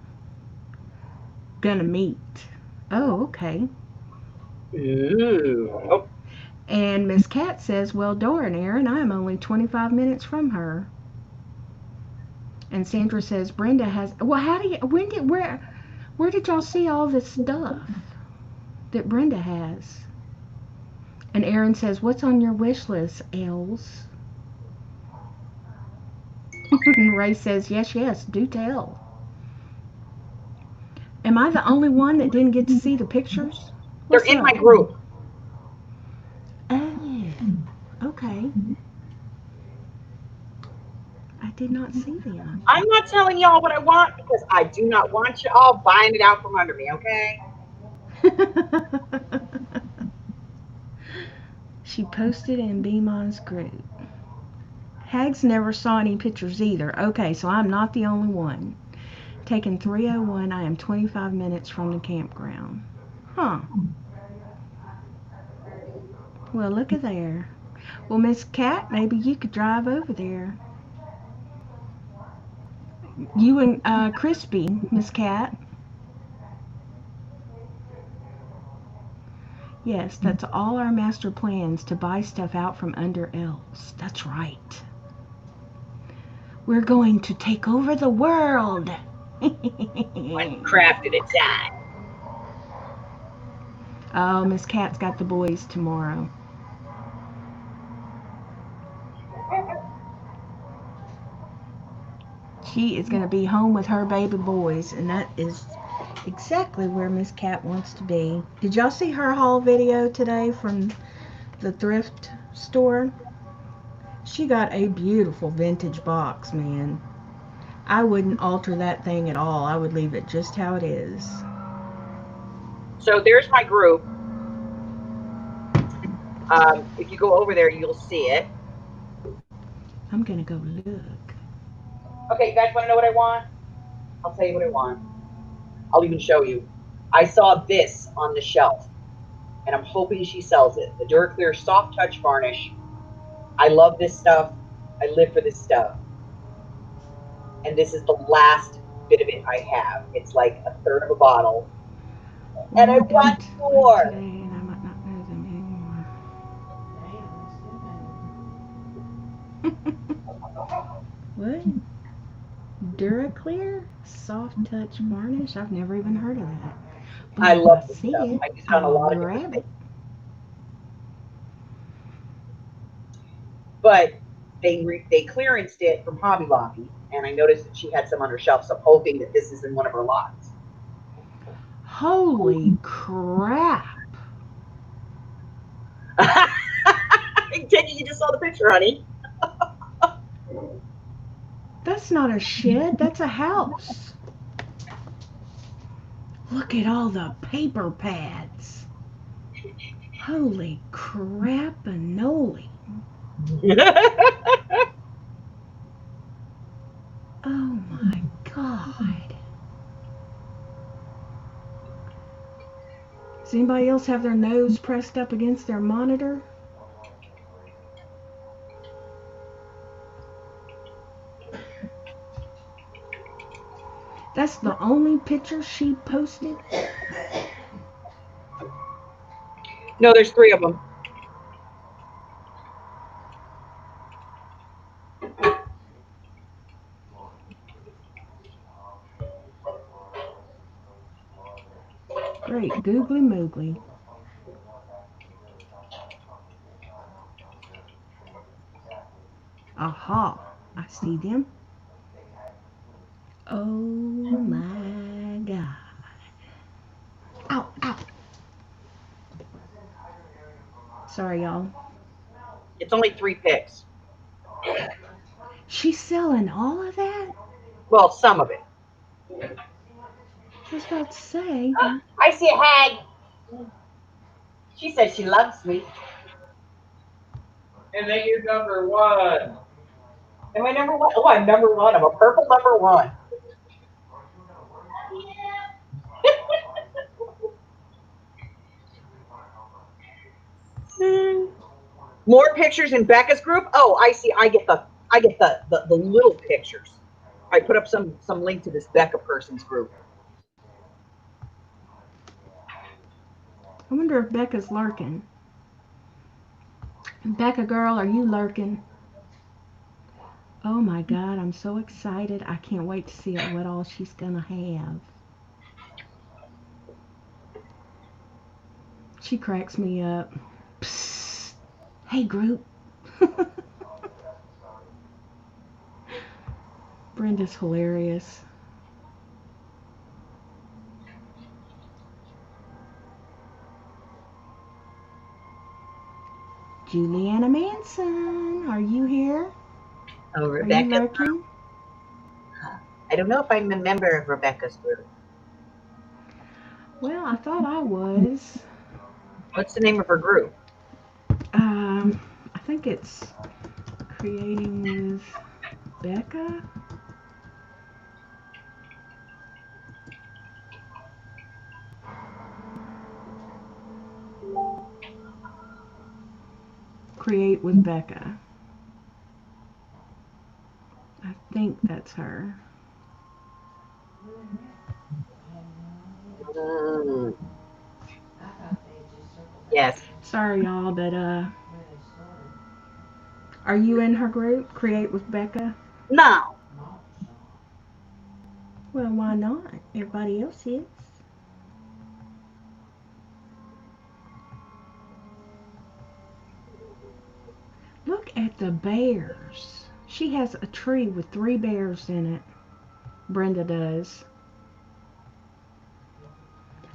gonna meet. Oh, okay. Ooh. Oh. And Miss Cat says, well, darn, Aaron, I am only 25 minutes from her. And Sandra says, Brenda has, well, how do you, where did y'all see all this stuff that Brenda has? And Aaron says, what's on your wish list, Els? And Ray says, yes, yes, do tell. Am I the only one that didn't get to see the pictures? They're What's in my up? group. Oh, okay. I did not see them. I'm not telling y'all what I want because I do not want y'all buying it out from under me, okay? She posted in Beemon's group. Hags never saw any pictures either. Okay, so I'm not the only one. Taking 301, I am 25 minutes from the campground. Huh. Well, look at there. Well, Miss Cat, maybe you could drive over there. You and Crispy, Miss Cat. Yes, that's all our master plans, to buy stuff out from under elves. That's right. We're going to take over the world. One craft at a time. Oh, Miss Cat's got the boys tomorrow. She is going to be home with her baby boys, and that is exactly where Miss Cat wants to be. Did y'all see her haul video today from the thrift store? She got a beautiful vintage box, man. I wouldn't alter that thing at all. I would leave it just how it is. So there's my group. If you go over there, you'll see it. I'm going to go look. Okay, you guys want to know what I want? I'll tell you what I want. I'll even show you. I saw this on the shelf, and I'm hoping she sells it. The Duraclear Soft Touch Varnish. I love this stuff. I live for this stuff. And this is the last bit of it I have. It's like a third of a bottle. And I want more. Today, and I might not know them anymore. What? Duraclear Soft Touch Varnish? I've never even heard of that. But I if love I this see stuff. it, I use it on a I'll lot of different grab things. it. But they clearanced it from Hobby Lobby, and I noticed that she had some on her shelf, so I'm hoping that this is in one of her lots. Holy crap. Jenny, you just saw the picture, honey. That's not a shed, that's a house. Look at all the paper pads. Holy crap-a-noli. Oh my God. Does anybody else have their nose pressed up against their monitor? That's the only picture she posted? No, there's 3 of them. Great googly moogly. Aha, I see them. Oh my god. Ow, ow. Sorry, y'all. It's only 3 picks. She's selling all of that? Well, some of it. I was about to say. I see a hag. She says she loves me. And then you're number 1. Am I number 1? Oh, I'm number 1. I'm a purple number 1. More pictures in Becca's group. Oh, I see. I get the little pictures. I put up some link to this Becca person's group. I wonder if Becca's lurking. Becca girl, are you lurking? Oh my god, I'm so excited. I can't wait to see what all she's gonna have. She cracks me up. Psst. Hey group. Brenda's hilarious. Juliana Manson, are you here? Oh, Are you Rebecca. lurking? I don't know if I'm a member of Rebecca's group. Well, I thought I was. What's the name of her group? I think it's Creating with Becca. Create with Becca. I think that's her. Yes. Sorry y'all, but are you in her group? Create with Becca? No. Well, why not? Everybody else is. Look at the bears. She has a tree with 3 bears in it. Brenda does.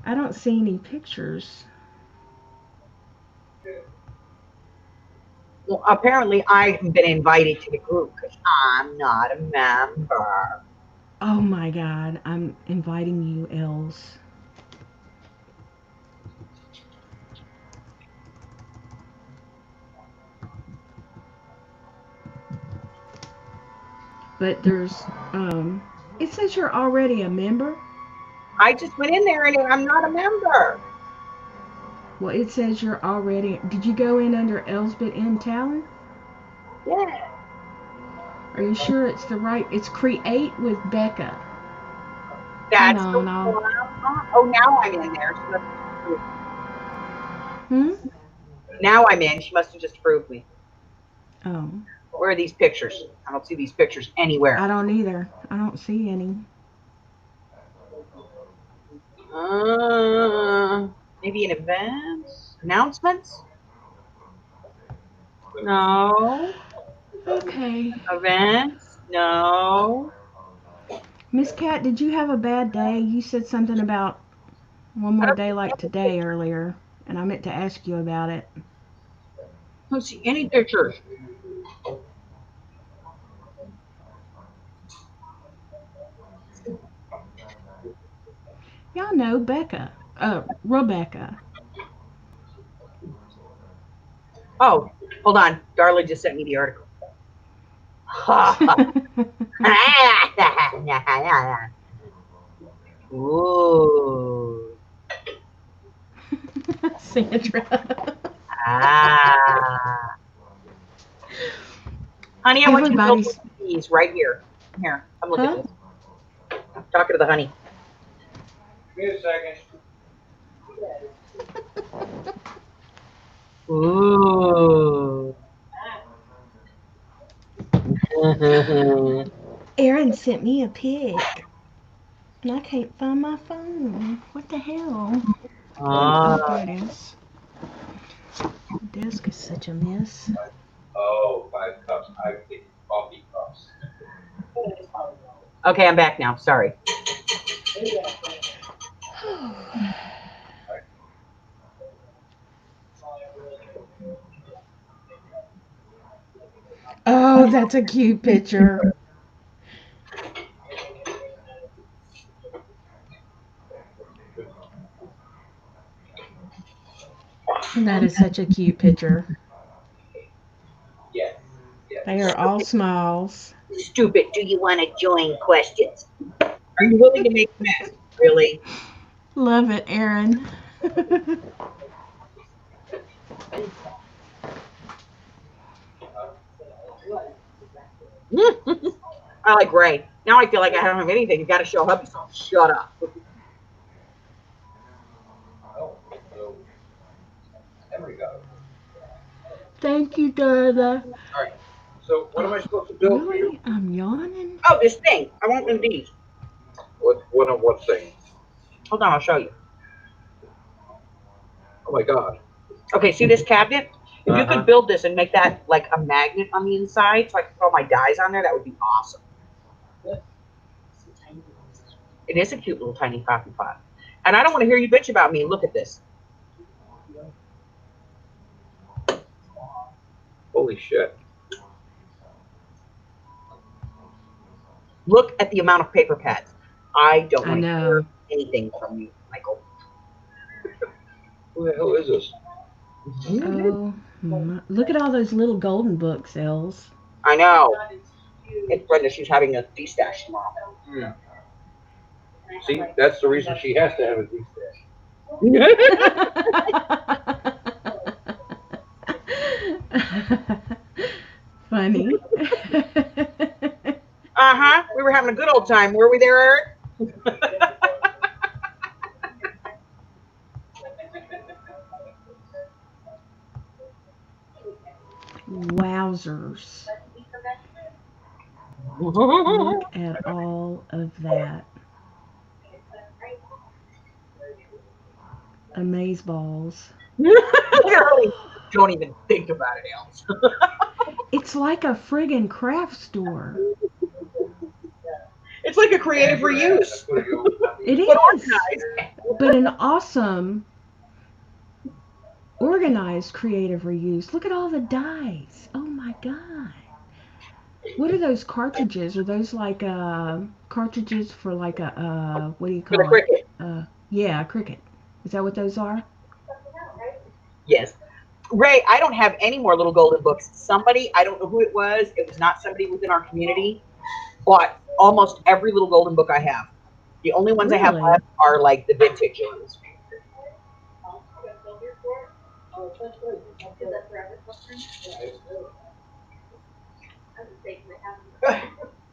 I don't see any pictures. Well, apparently I haven't been invited to the group because I'm not a member. Oh my god, I'm inviting you, Els. But there's, it says you're already a member. I just went in there and I'm not a member. Well, it says you're already, did you go in under Elsbeth M. Talon? Yeah. Are you sure it's the right, it's Create with Becca. That's Hang the on, I'll, one. Oh, now I'm in there. Now I'm in. She must have just approved me. Oh. Where are these pictures? I don't see these pictures anywhere. I don't either. I don't see any. Maybe in events? Announcements? No. Okay. Events? No. Miss Cat, did you have a bad day? You said something about one I more don't day like today earlier, and I meant to ask you about it. see any pictures. Y'all know Becca. Rebecca. Oh, hold on. Darla just sent me the article. Ooh. Sandra. Ah. Honey, I want you to build Everybody's. one of these right here. Here, come look at Huh? this. I'm talking to the honey. Give me a second. Ooh. Aaron sent me a pic. And I can't find my phone. What the hell? Ah. Oh, there it is. The desk is such a mess. Oh, 5 cups. I'm thinking coffee cups. Okay, I'm back now. Sorry. Oh, that's a cute picture. That is such a cute picture. Yes. Yes. They are all smiles. Stupid. Do you want to join questions? Are you willing to make a mess? Really? Love it, Aaron. I like Ray. Now I feel like I don't have anything. You got to show hubby something. Shut up. Oh, so there we go. Thank you, Dada. All right. So what am I supposed to build for you? Really? I'm yawning. Oh, this thing. I want one of these. What thing? Hold on, I'll show you. Oh my God. Okay, see this cabinet? If you Uh-huh. could build this and make that like a magnet on the inside so I could throw my dies on there, that would be awesome. It is a cute little tiny coffee pot. And I don't want to hear you bitch about me. Look at this. Holy shit. Look at the amount of paper pads. I don't I want to hear know. anything from you, Michael. Who the hell is this? Oh, look at all those little golden books, Els. I know. It's Brenda. She's having a feast stash tomorrow. Hmm. See, that's the reason she has to have a deep stash. Funny. Uh-huh. We were having a good old time. Were we there, Eric? Wowzers. Look at all of that. Amazeballs. Don't even think about it else. It's like a friggin' craft store. It's like a creative reuse. It But is. organized. But an awesome, organized creative reuse. Look at all the dies. Oh my god. What are those cartridges? Are those like cartridges for like a what do you For the call it? cricket. Yeah, a cricket. Is that what those are? Yes. Ray, I don't have any more little golden books. Somebody, I don't know who it was not somebody within our community, bought almost every little golden book I have. The only ones I have Really? left are like the vintage ones.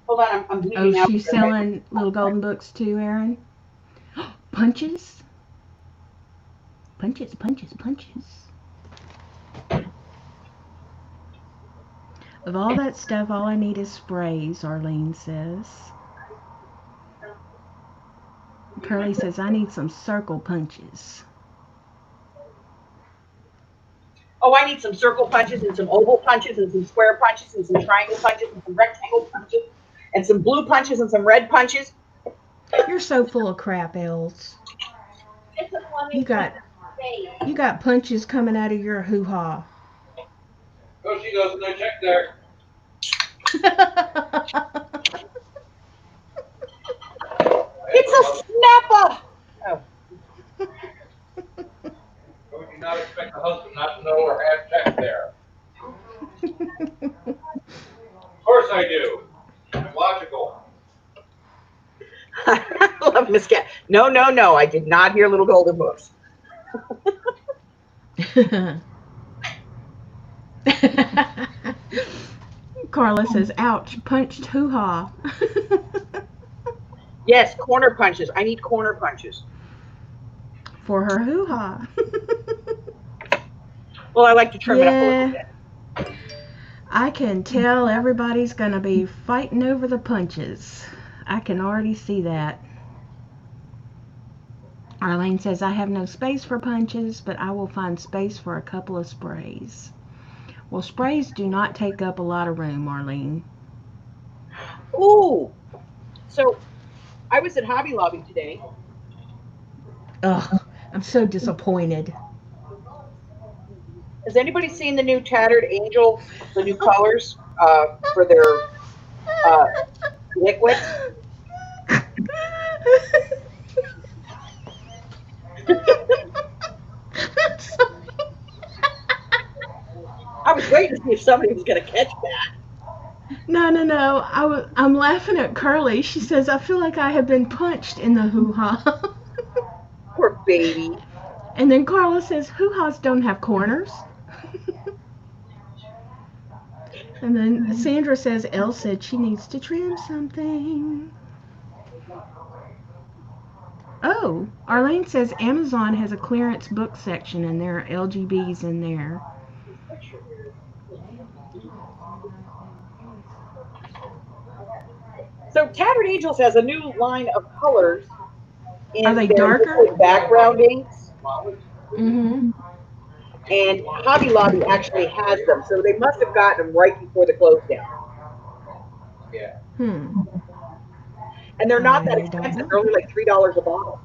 Hold on, I'm Oh, bleeding out. she's selling little golden books too, Aaron. Punches. Punches, punches, punches. Of all that stuff, all I need is sprays, Arlene says. Curly says, I need some circle punches. Oh, I need some circle punches and some oval punches and some square punches and some triangle punches and some rectangle punches and some blue punches and some red punches. You're so full of crap, Els. You got punches coming out of your hoo-ha. Oh, she goes, no check there. It's a snapper. Oh. Would you not expect the husband not to know or have check there? Of course I do. I'm logical. I love Miss Cat. No, no, no. I did not hear little golden books. Carla says, ouch, punched hoo-ha. Yes, corner punches. I need corner punches. For her hoo-ha. Well, I like to trim it up a little Yeah, bit. I can tell everybody's gonna be fighting over the punches. I can already see that. Arlene says, I have no space for punches, but I will find space for a couple of sprays. Well, sprays do not take up a lot of room, Arlene. Ooh, so I was at Hobby Lobby today. Ugh, I'm so disappointed. Has anybody seen the new Tattered Angel, the new colors for their uh, liquids? I'm sorry. I was waiting to see if somebody was going to catch that. No, no, no. I'm laughing at Curly. She says, I feel like I have been punched in the hoo ha. Poor baby. And then Carla says, hoo ha's don't have corners. And then Sandra says, Elle said she needs to trim something. Oh, Arlene says Amazon has a clearance book section and there are LGBs in there. So Tattered Angels has a new line of colors Are in they their darker? liquid background inks, Mm-hmm. and Hobby Lobby actually has them. So they must have gotten them right before the close down. Yeah. Hmm. And they're not that I don't expensive. know. They're only like $3 a bottle.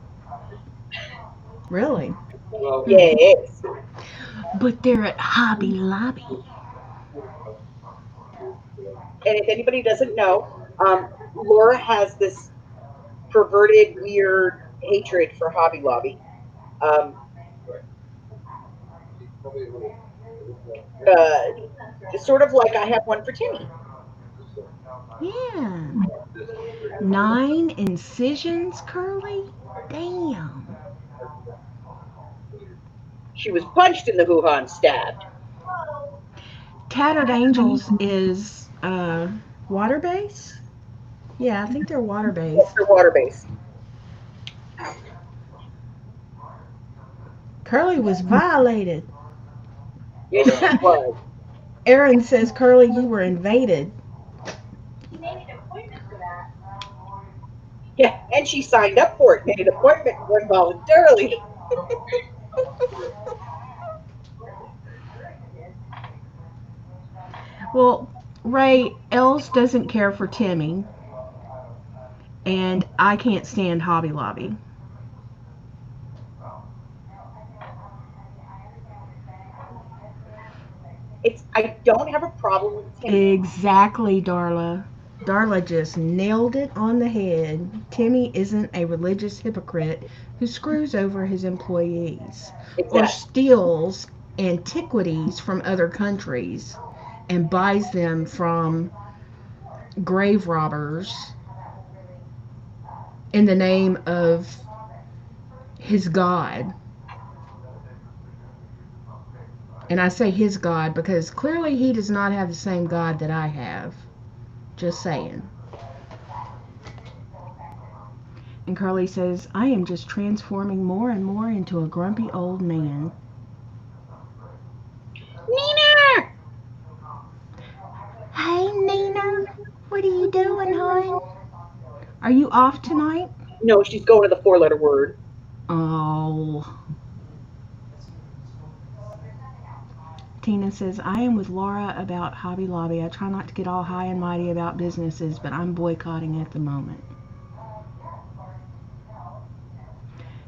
Really? Well, Hmm. Yes. But they're at Hobby Lobby. And if anybody doesn't know, Laura has this perverted, weird hatred for Hobby Lobby. Um, uh, it's sort of like I have one for Timmy. Yeah. 9 incisions, Curly? Damn. She was punched in the hoo-ha and stabbed. Tattered Angels is water based? Yeah, I think they're water That's based. her water base. Curly was violated. Yes, she was. Aaron says, Curly, you were invaded. Yeah, and she signed up for it, made an appointment for it voluntarily. Well, Ray, Els doesn't care for Timmy, and I can't stand Hobby Lobby. I don't have a problem with Timmy. Exactly, Darla. Darla just nailed it on the head. Timmy isn't a religious hypocrite who screws over his employees or Exactly. steals antiquities from other countries and buys them from grave robbers in the name of his God. And I say his God because clearly he does not have the same God that I have. Just saying. And Carly says, I am just transforming more and more into a grumpy old man. Nina! Hey, Nina. What are you doing, hon? Are you off tonight? No, she's going to the four-letter word. Oh. Tina says, I am with Laura about Hobby Lobby. I try not to get all high and mighty about businesses, but I'm boycotting at the moment.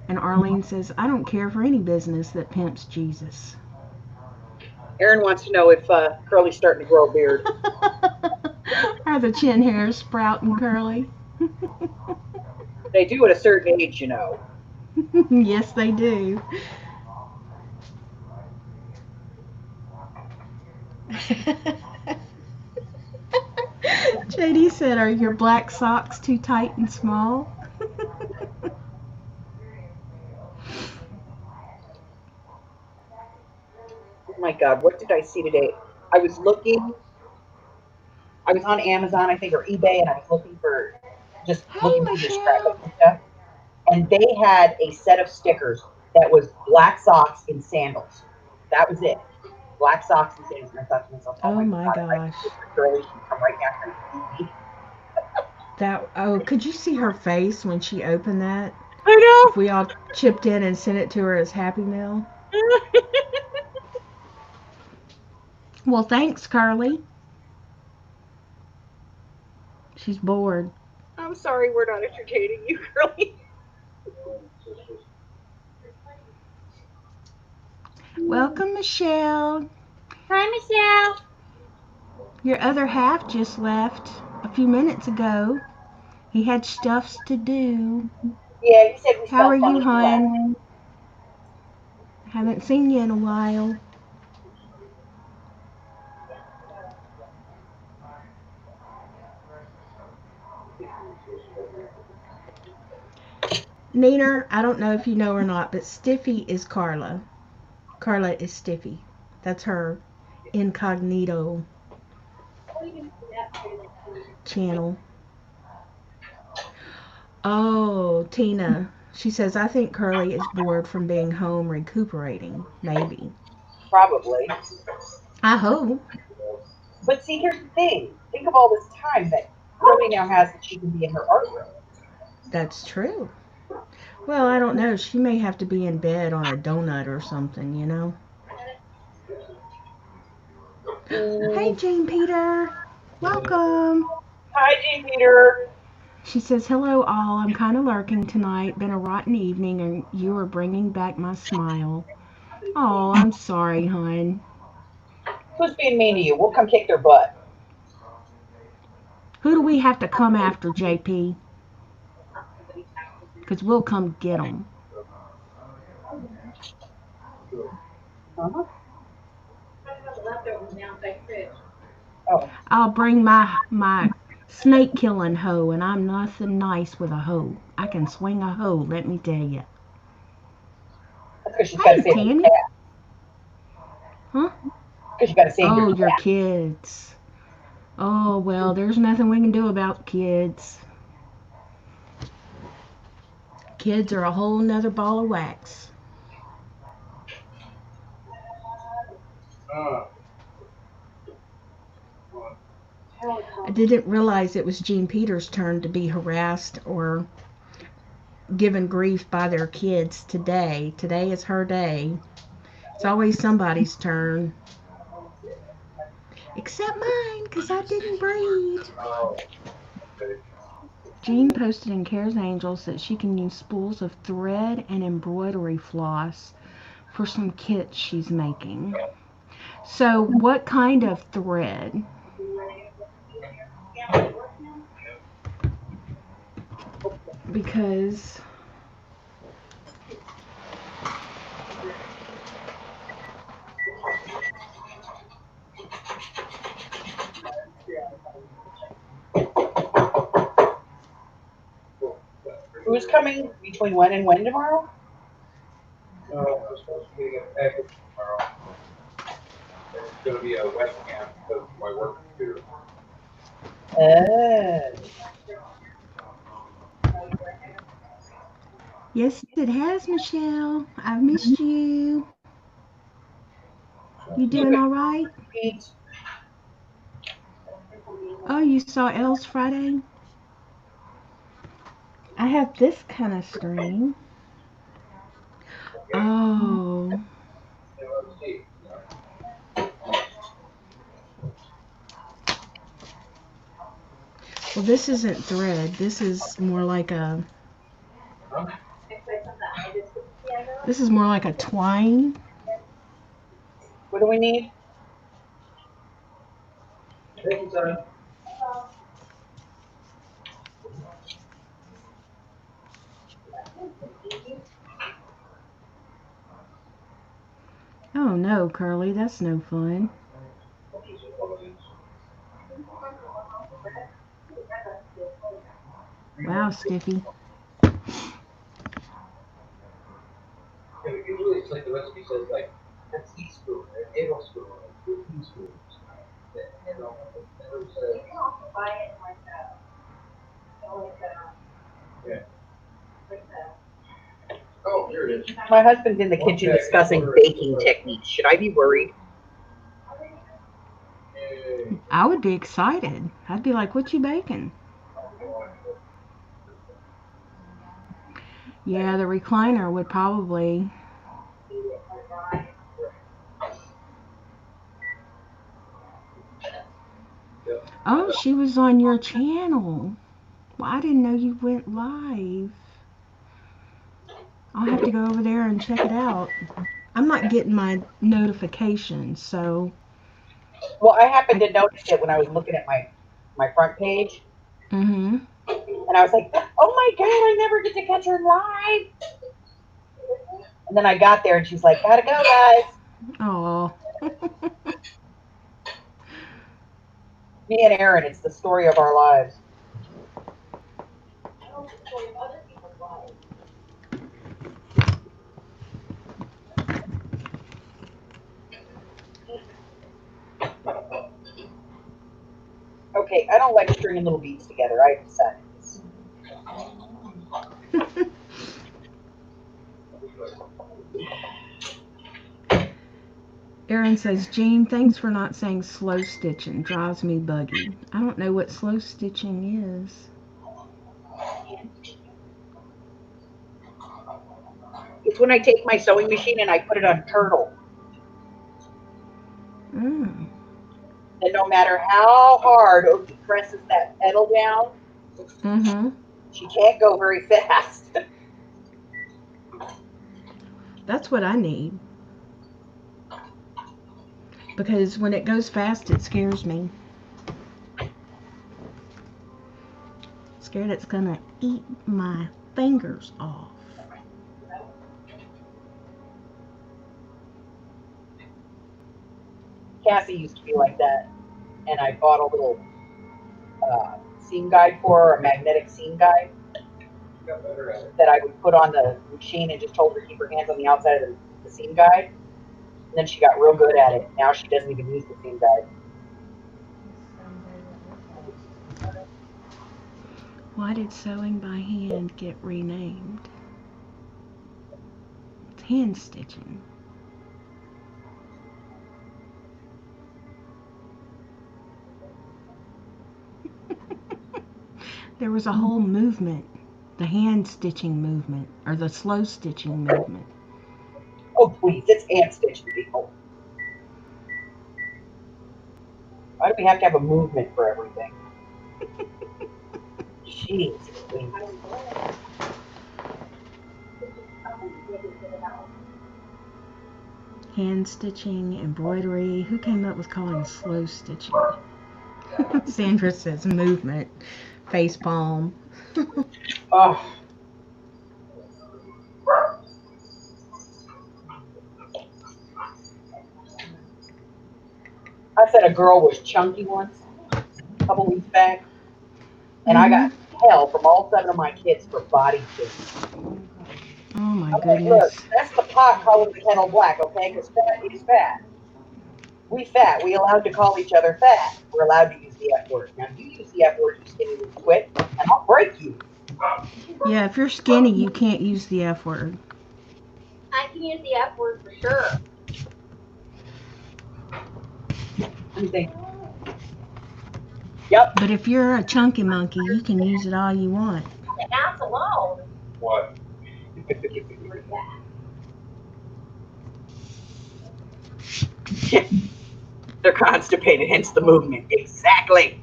And Arlene says, I don't care for any business that pimps Jesus. Aaron wants to know if Curly's starting to grow a beard. Are the chin hairs sprouting, Curly? They do at a certain age, you know. Yes, they do. JD said, are your black socks too tight and small? Oh my God, what did I see today? I was looking. I was on Amazon, I think, or eBay, and I was looking for just Hey, looking through their Michelle. scrapbooks and stuff. And they had a set of stickers that was black socks and sandals. That was it. black socks and things. And I thought to myself, oh Oh my my God, if I gosh. could get Curly, she'd come right down here and eat me. Could you see her face when she opened that? I If we all chipped in and sent it to her as Happy Meal. know. Well, thanks, Carly. She's bored. I'm sorry we're not entertaining you, Curly. Welcome, Michelle. Hi, Michelle. Your other half just left a few minutes ago. He had stuffs to do. Yeah, he said we How are smelled you, funny. He left. hon? Haven't seen you in a while. Neener, I don't know if you know or not, but Stiffy is Carla. Carla is Stiffy. That's her incognito channel. Oh, Tina. She says, I think Curly is bored from being home recuperating. Maybe. Probably. I hope. But see, here's the thing. Think of all this time that Curly now has that she can be in her art room. That's true. Well, I don't know. She may have to be in bed on a donut or something, you know? Hey, Mm. Jane Peter. Welcome. Hi, Jane Peter. She says, hello, all. I'm kind of lurking tonight. Been a rotten evening, and you are bringing back my smile. Oh, I'm sorry, hon. Who's being mean to you? We'll come kick their butt. Who do we have to come after, JP? Because we'll come get them. Uh-huh. Oh, I'll bring my snake killing hoe, and I'm nothing nice with a hoe. I can swing a hoe, let me tell you. that's because she's got to Hey, save your Tammy. cat. Huh? Because you got to save your Oh, your cat. kids. Oh, well, there's nothing we can do about kids. Kids are a whole nother ball of wax. I didn't realize it was Jean Peters' turn to be harassed or given grief by their kids today. Today is her day. It's always somebody's turn. Except mine, because I didn't breed. Jean posted in Cares Angels that she can use spools of thread and embroidery floss for some kits she's making. So, what kind of thread? Because Who's coming between when and when tomorrow? No, I was supposed to be getting a package tomorrow. It's gonna be a webcam because of my work computer. yes, it has, Michelle. I've missed you. You doing all right? Pete. Oh, you saw Els Friday? I have this kind of string. Oh. Let's see. Well, this isn't thread. This is more like a. Huh? This is more like a twine. What do we need? Thank you, son. Oh no, Curly, that's no fun. Wow, Stiffy. Yeah, usually it's like the recipe says like a teaspoon, a tablespoon, or 2 teaspoons. You know, it never says. Yeah. Oh, here it is. My husband's in the kitchen discussing baking techniques. Should I be worried? I would be excited. I'd be like, what you baking? Yeah, the recliner would probably. Oh, she was on your channel. Well, I didn't know you went live. I'll have to go over there and check it out. I'm not getting my notifications, so. Well, I happened to notice it when I was looking at my front page, Mm-hmm. and I was like, "Oh my god, I never get to catch her live." And then I got there, and she's like, "Gotta go, guys." Oh. Me and Aaron, it's the story of our lives. Okay, I don't like stringing little beads together. I've decided this. Erin says, Jean, thanks for not saying slow stitching. Drives me buggy. I don't know what slow stitching is. It's when I take my sewing machine and I put it on turtle. Mm. And no matter how hard Oki presses that pedal down, Mm-hmm. she can't go very fast. That's what I need. Because when it goes fast, it scares me. Scared it's gonna eat my fingers off. Cassie used to be like that, and I bought a little seam guide for her, a magnetic seam guide that I would put on the machine and just told her to keep her hands on the outside of the seam guide. And then she got real good at it. Now she doesn't even use the seam guide. Why did sewing by hand get renamed? It's hand stitching. There was a whole movement, the hand stitching movement, or the slow stitching movement. Oh, please, it's hand stitching, people. Why do we have to have a movement for everything? Jeez. Hand stitching, embroidery. Who came up with calling slow stitching? Sandra says movement. Face palm. Oh. I said a girl was chunky once, a couple weeks back, and I got hell from all 7 of my kids for body shaming. Oh my I'm like, look, goodness. that's the pot calling the kettle black, okay? Because fat is fat. We fat. We allowed to call each other fat. We're allowed to use the F word. Now you use the F word, you skinny little twit, and I'll break you. Yeah, if you're skinny, you can't use the F word. I can use the F word for sure. Let me think. Yep. But if you're a chunky monkey, you can use it all you want. The ass alone. What? They're constipated, hence the movement. Exactly.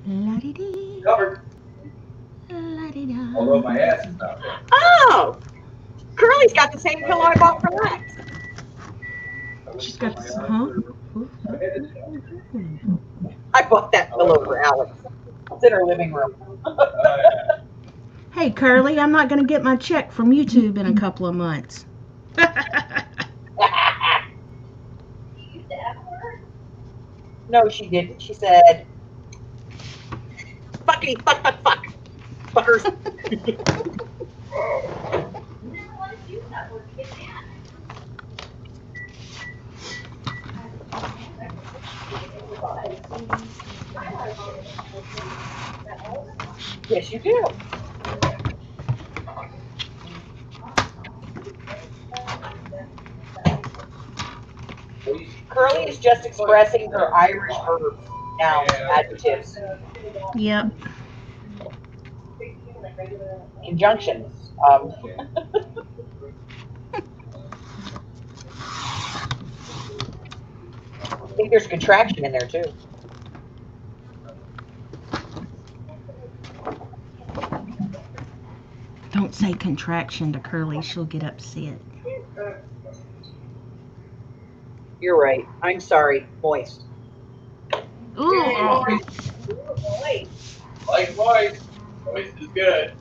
La-di-dee. Covered. La-di-da. Although my ass is not there. Oh, Curly's got the same pillow I bought for Lex. She's got this, huh? I bought that pillow for Alex. It's in her living room. Hey, Curly, I'm not going to get my check from YouTube in a couple of months. No, she didn't. She said, fuckity, fuck, fuck, fuck. Fuckers. Yes, you do. Curly is just expressing her Irish verbs, nouns, adjectives, Yep. conjunctions. I think there's contraction in there too. Don't say contraction to Curly. She'll get upset. You're right. I'm sorry. Moist. Ooh. Like moist. Moist is good.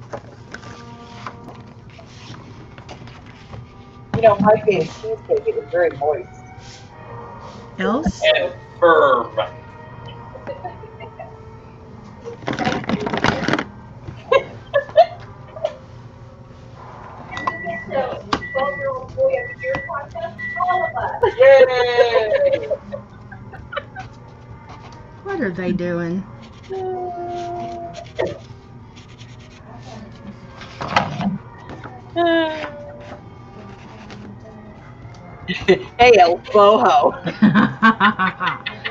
You know, my favorite cheesecake, it was very moist. Else? And firm. So, 12-year-old boy of the year contest, all of us. Yay! What are they doing? Hey, El Boho.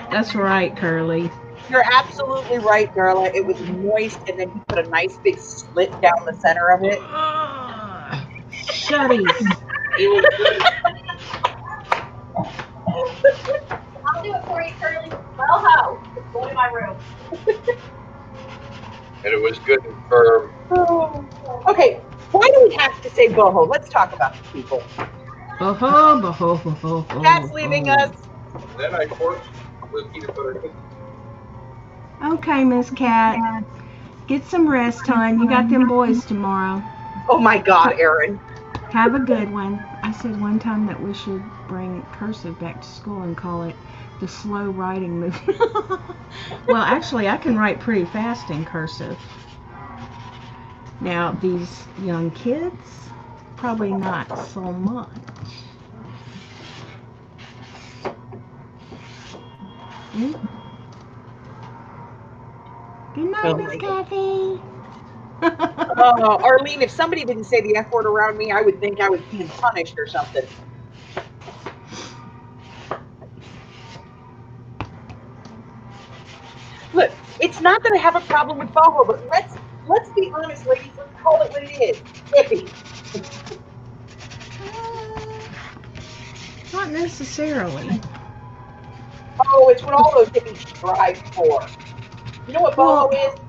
That's right, Curly. You're absolutely right, Darla. It was moist, and then he put a nice big slit down the center of it. Shutties. It was good. I'll do it for you, Curly. Well, ho. Go to my room. And it was good and firm. Okay, why do we have to say boho? Let's talk about the people. Boho, boho, boho, boho. Cat's leaving us. Then I forced with peanut butter cookies. Okay, Miss Cat. Get some rest, hon. You got them boys tomorrow. Oh my God, Aaron. Have a good one. I said one time that we should bring cursive back to school and call it the slow writing movement. Well, actually, I can write pretty fast in cursive. Now, these young kids, probably not so much. Mm. Good night, Oh Miss my Kathy. Arlene, if somebody didn't say the F word around me, I would think I was being punished or something. Look, it's not that I have a problem with boho, but let's be honest, ladies. Let's call it what it is. Hippie. Not necessarily. Oh, it's what all those hippies strive for. You know what boho is?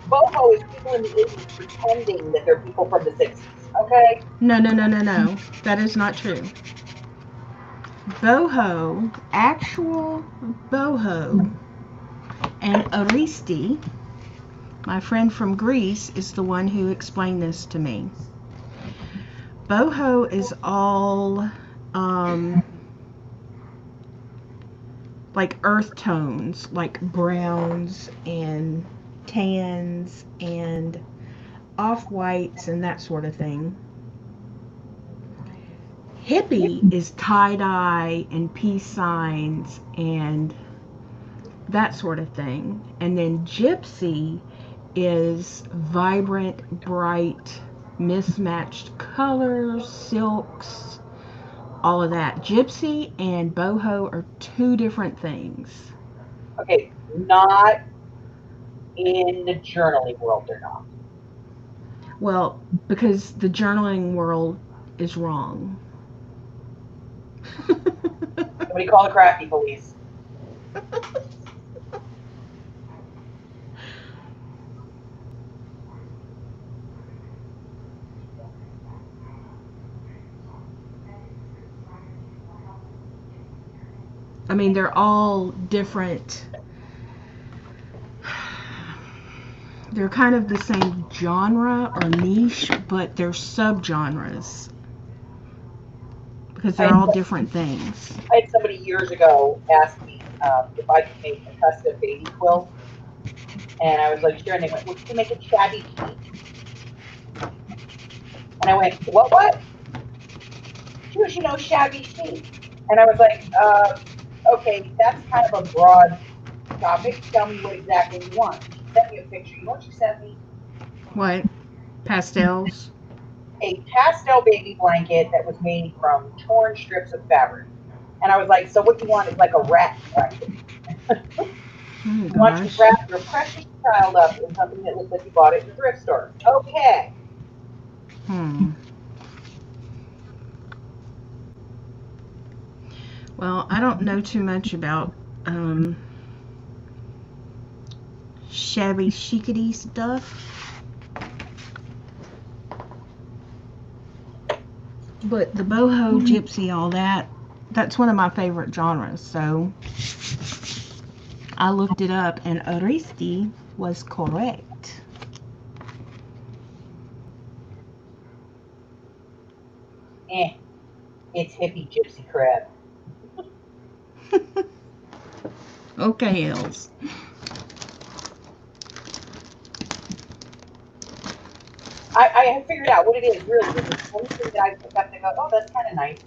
Boho is people in the 80s pretending that they're people from the 60s. Okay? No. That is not true. Boho, actual boho, and Aristi, my friend from Greece, is the one who explained this to me. Boho is all like earth tones, like browns and tans and off-whites and that sort of thing. Hippie is tie-dye and peace signs and that sort of thing. And then gypsy is vibrant, bright, mismatched colors, silks, all of that. Gypsy and boho are two different things. Okay, not in the journaling world, they're not. Well, because the journaling world is wrong. Somebody call the crafty police. I mean, they're all different. They're kind of the same genre or niche, but they're subgenres because they're all different things. I had somebody years ago ask me if I could make a custom baby quilt. And I was like, sure. And they went, well, can you make it shabby chic? And I went, what? She goes, shabby chic. And I was like, okay, that's kind of a broad topic. Tell me what exactly you want. She sent me a picture. You know what she sent me? What? Pastels? A pastel baby blanket that was made from torn strips of fabric. And I was like, so what you want is like a rat collection. Oh You want to gosh. wrap your precious child up in something that looks like you bought it in a thrift store. Okay. Hmm. Well, I don't know too much about shabby chicity stuff, but the boho, gypsy, all that, that's one of my favorite genres. So I looked it up, and Aristi was correct. It's hippie gypsy crab. Okay, Els. I have figured out what it is really. It's the only thing that I pick up and go, oh, that's kind of nice.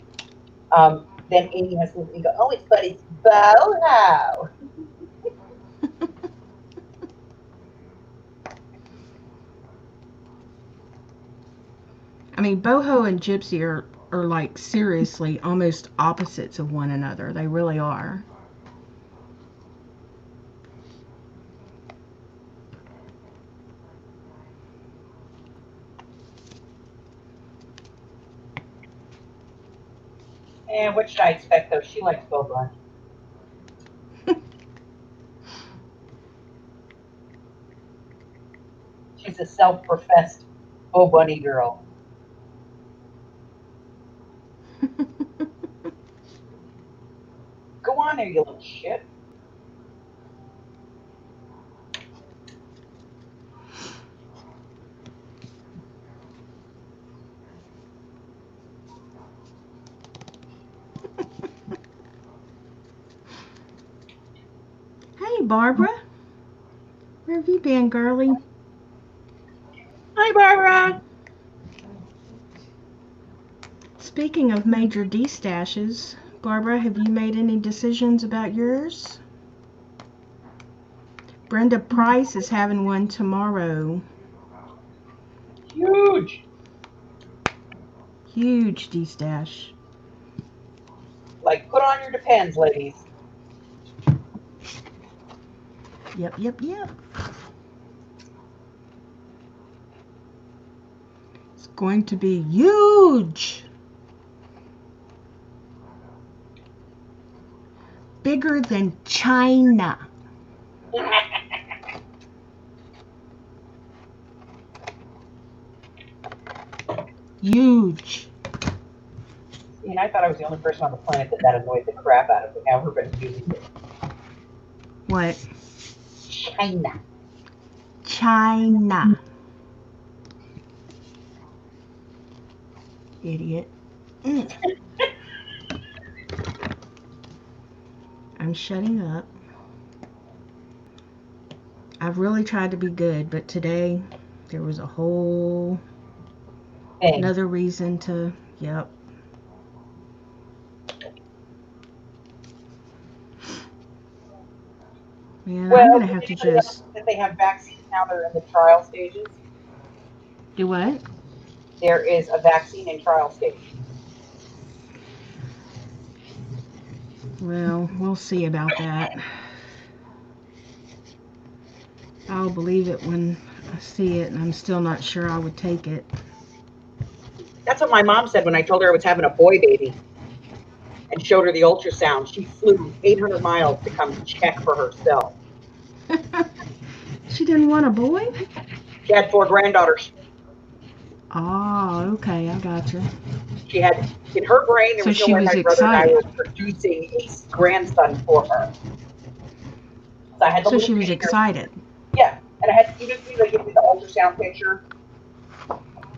Then Amy has to go, oh, but it's boho. I mean, boho and gypsy are like seriously almost opposites of one another. They really are. And what should I expect though? She likes Bo Bunny. She's a self-professed Bo Bunny girl. Go on there, you little shit. Hey, Barbara. Where have you been, girlie? Hi, Barbara. Speaking of major D stashes, Barbara, have you made any decisions about yours? Brenda Price is having one tomorrow. Huge. Huge D stash. Like, put on your Depends, ladies. Yep, yep, yep. It's going to be huge. Bigger than China. Huge. And I thought I was the only person on the planet that annoyed the crap out of me. Now everybody's using it. What? China. China. Idiot. I'm shutting up. I've really tried to be good, but today there was a whole Thing. another reason to, yep. Man, Well, I'm gonna did have to anybody else just that they have vaccines now? They're in the trial stages. do what? There is a vaccine in trial stage. Well, we'll see about that. I'll believe it when I see it, and I'm still not sure I would take it. That's what my mom said when I told her I was having a boy baby and showed her the ultrasound. She flew 800 miles to come check for herself. She didn't want a boy? She had 4 granddaughters. Oh, okay, I gotcha. She had, in her brain, there So was no she way was my brother and I were excited. producing a grandson for her. So I had the So little she was picture. excited. Yeah. And I had, you know, they give me the ultrasound picture,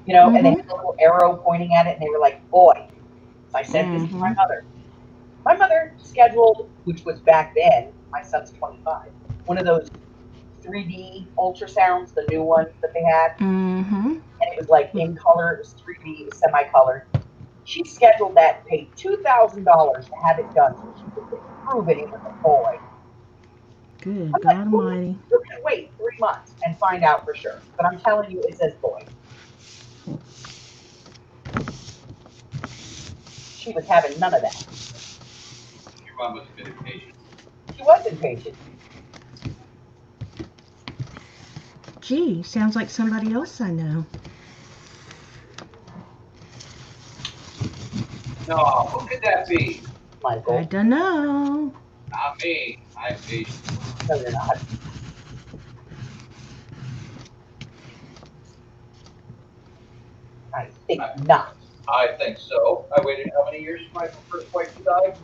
you know, and they had Mm-hmm. a little arrow pointing at it, and they were like, boy. So I sent this to my Mm-hmm. mother. My mother scheduled, which was back then, my son's 25, one of those 3D ultrasounds, the new ones that they had. Mm-hmm. And it was like in color, it was 3D, it was semi-colored. She scheduled that and paid $2,000 to have it done so she could prove it was a boy. Good I'm like, God well, Almighty. you can wait 3 months and find out for sure. But I'm telling you, it says boy. She was having none of that. mom must have been impatient. She was impatient. Gee, sounds like somebody else I know. No, who could that be? I Michael. don't know. Not me. I'm patient. No, you're not. I think not. I think so. I waited how many years for my first wife to die?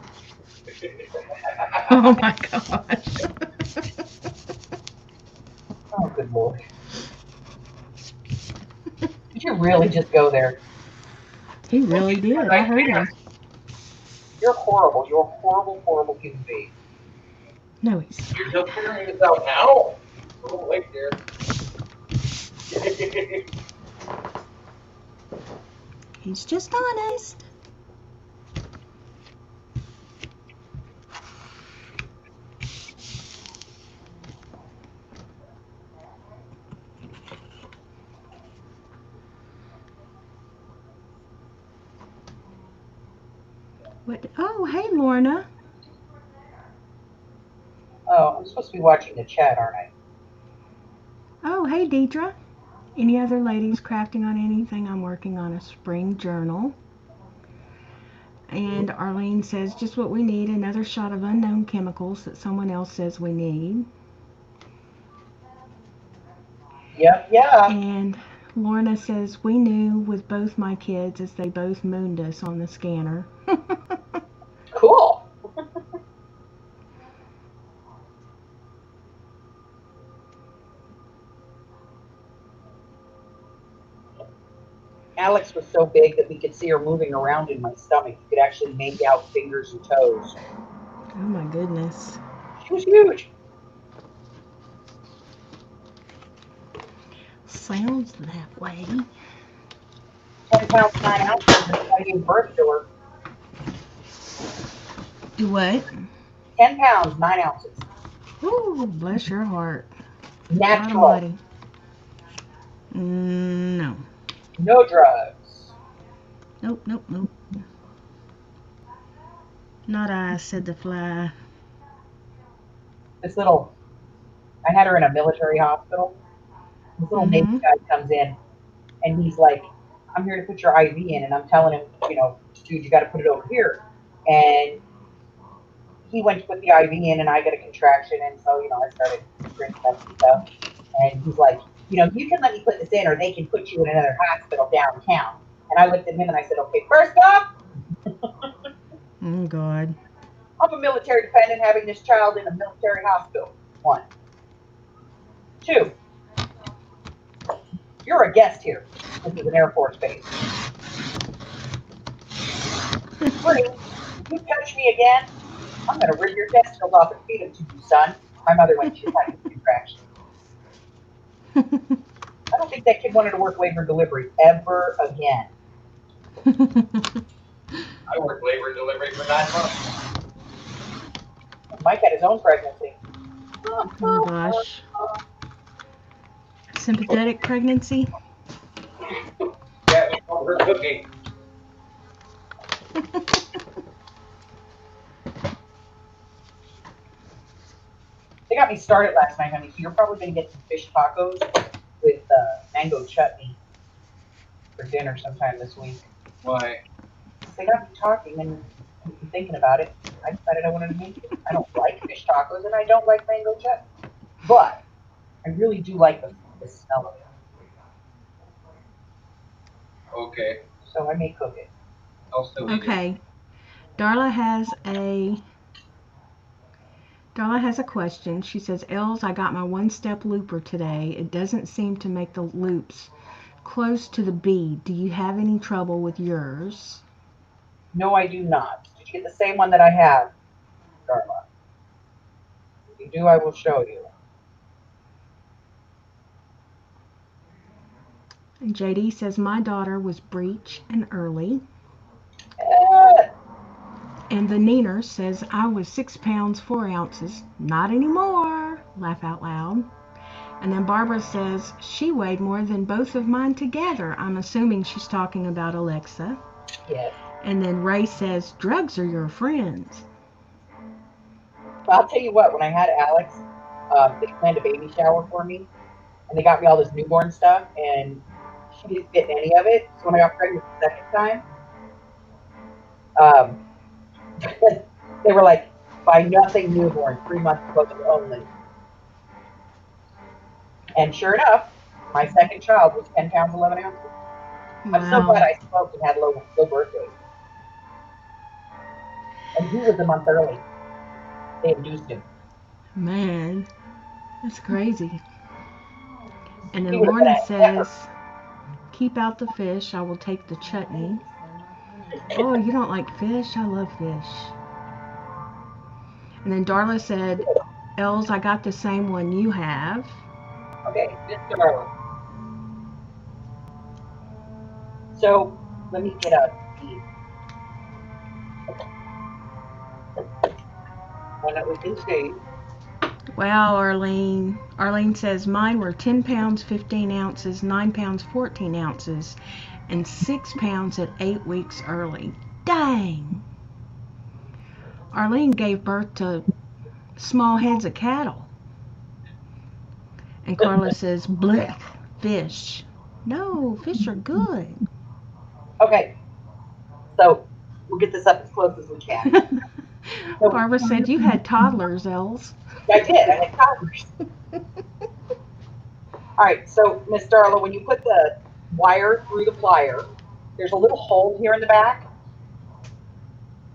Oh my gosh. Oh, good lord. Did you really just go there? He really did. I heard him. You're horrible. You're a horrible, horrible human being. No, he's You're not. just figuring this out now. Oh, wait there. He's just honest. What? Oh, hey, Lorna. Oh, I'm supposed to be watching the chat, aren't I? Oh, hey, Deidre. Any other ladies crafting on anything? I'm working on a spring journal. And Arlene says just what we need, another shot of unknown chemicals that someone else says we need. Yep, yeah. And Lorna says we knew with both my kids as they both mooned us on the scanner. Cool. Alex was so big that we could see her moving around in my stomach. You could actually make out fingers and toes. Oh my goodness. She was huge. Sounds that way. 10 pounds, 9 ounces. And I gave birth to her. Do what? 10 pounds, 9 ounces. Ooh, bless your heart. God Natural. almighty. No. No drugs. Nope, nope, nope. Not I, said the fly. This little, I had her in a military hospital. This little Navy guy comes in and he's like, I'm here to put your IV in. And I'm telling him, dude, you got to put it over here. And he went to put the IV in and I got a contraction. And so, I started drinking up and stuff. And he's like, you can let me put this in or they can put you in another hospital downtown. And I looked at him and I said, okay, first off, Oh, God. I'm a military dependent having this child in a military hospital. 1. 2, you're a guest here. This is an Air Force base. 3, if you touch me again, I'm going to rip your testicles off and feed them to you, son. My mother went, she's having a contraction. I don't think that kid wanted to work labor and delivery ever again. I worked labor and delivery for 9 months. Mike had his own pregnancy. Oh, gosh. Sympathetic pregnancy? Yeah, we called her Cookie. They got me started last night, honey. So you're probably going to get some fish tacos with mango chutney for dinner sometime this week. Why? They got me talking and thinking about it. I decided I wanted to make it. I don't like fish tacos and I don't like mango chutney, but I really do like the smell of it. Okay. So I may cook it. I'll still eat it. Okay. Darla has a question. She says, Els, I got my one-step looper today. It doesn't seem to make the loops close to the bead. Do you have any trouble with yours? No, I do not. Did you get the same one that I have, Darla? If you do, I will show you. And JD says, my daughter was breech and early. And the Neener says, I was 6 pounds 4 ounces. Not anymore. Laugh out loud. And then Barbara says, she weighed more than both of mine together. I'm assuming she's talking about Alexa. Yes. And then Ray says, drugs are your friends. I'll tell you what, when I had Alex, they planned a baby shower for me, and they got me all this newborn stuff, and she didn't fit in any of it. So when I got pregnant the second time, they were like, buy nothing newborn, 3 months clothing only. And sure enough, my second child was 10 pounds, 11 ounces. I'm so glad Wow. I smoked and had low birth weight. And he was a month early. They induced him. Man, that's crazy. And He then would have been Lorna a heifer. says, keep out the fish. I will take the chutney. Oh, you don't like fish? I love fish. And then Darla said, Els, I got the same one you have. Okay, Mr. Darla. So let me get a bead. One that we can see. Wow, Arlene. Arlene says, mine were 10 pounds, 15 ounces, 9 pounds, 14 ounces, and 6 pounds at 8 weeks early. Dang. Arlene gave birth to small heads of cattle. And Carla says, blech, fish. No, fish are good. Okay, so we'll get this up as close as we can. So Barbara said, you had toddlers, Els. I did. I had toddlers. All right, so Miss Darla, when you put the wire through the plier, there's a little hole here in the back.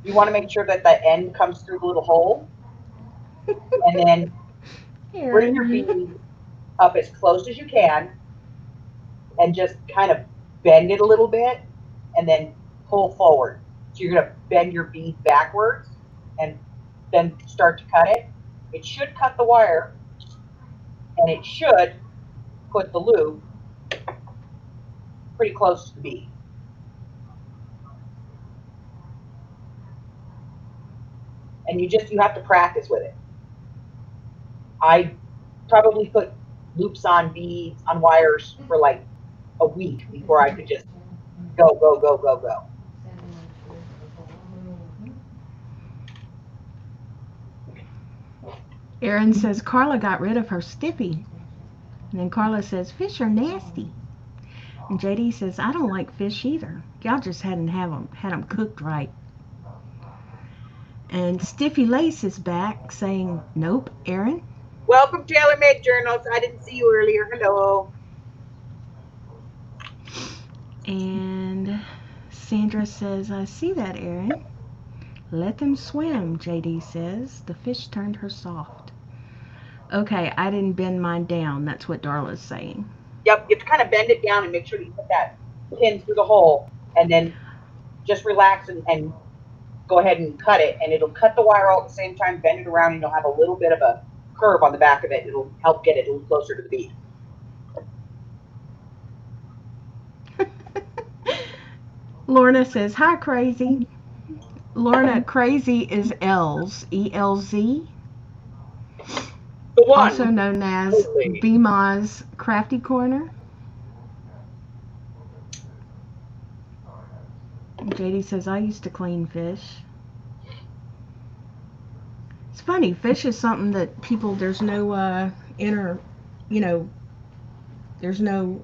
You want to make sure that the end comes through the little hole, and then bring your Aaron. bead up as close as you can, and just kind of bend it a little bit, and then pull forward. So you're going to bend your bead backwards, and then start to cut it. It should cut the wire, and it should put the loop pretty close to the bead. And you have to practice with it. I probably put loops on beads on wires for like a week before I could just go, go, go, go, go. Aaron says, Carla got rid of her stiffy. And then Carla says, fish are nasty. And JD says, I don't like fish either. Y'all just hadn't had them cooked right. And Stiffy Lace is back saying, nope, Aaron. Welcome, Tailor Made Journals. I didn't see you earlier. Hello. And Sandra says, I see that, Aaron. Let them swim, JD says. The fish turned her soft. Okay, I didn't bend mine down. That's what Darla's saying. Yep, you have to kind of bend it down and make sure that you put that pin through the hole, and then just relax and go ahead and cut it, and it'll cut the wire all at the same time, bend it around, and you'll have a little bit of a curve on the back of it. It'll help get it a little closer to the bead. Lorna says, hi, Crazy. Lorna, Crazy is Els, E-L-Z. The one. Also known as Bima's Crafty Corner. JD says, I used to clean fish. It's funny, fish is something that people, there's no there's no,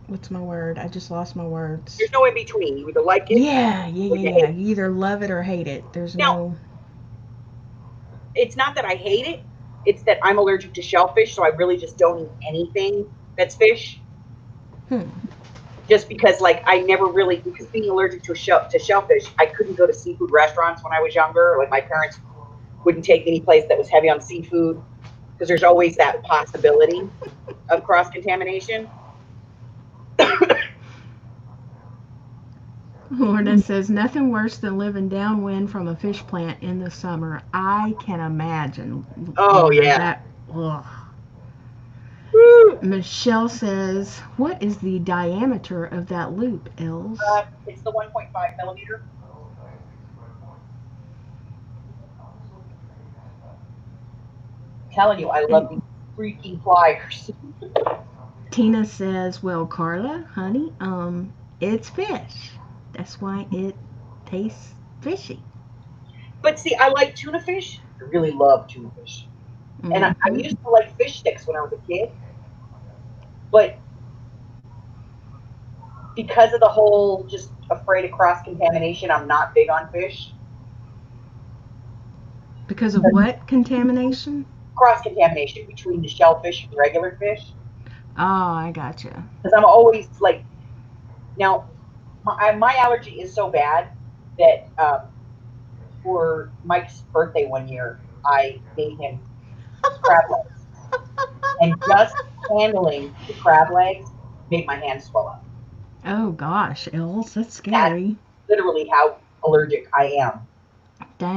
what's my word? I just lost my words. There's no in between. You either like it. Yeah. You either love it or hate it. There's no. It's not that I hate it. It's that I'm allergic to shellfish, so I really just don't eat anything that's fish. Just because, like, I never really, because being allergic to shellfish, I couldn't go to seafood restaurants when I was younger. Like, my parents wouldn't take me any place that was heavy on seafood, because there's always that possibility of cross-contamination. Lorna says, nothing worse than living downwind from a fish plant in the summer. I can imagine. Oh, Lorna, yeah. Ugh. Michelle says, what is the diameter of that loop, Els? It's the 1.5 millimeter. I'm telling you, I love these freaking pliers. Tina says, well, Carla, honey, it's fish. That's why it tastes fishy. But see, I like tuna fish. I really love tuna fish. And I Mm-hmm. used to like fish sticks when I was a kid, but because of the whole just afraid of cross contamination, I'm not big on fish. Because of what contamination? Cross contamination between the shellfish and regular fish. Oh, I gotcha. Because I'm always like, now my allergy is so bad that for Mike's birthday one year, I made him crab legs, and just handling the crab legs made my hands swell up. Oh gosh, Els, that's That's scary. literally how allergic I am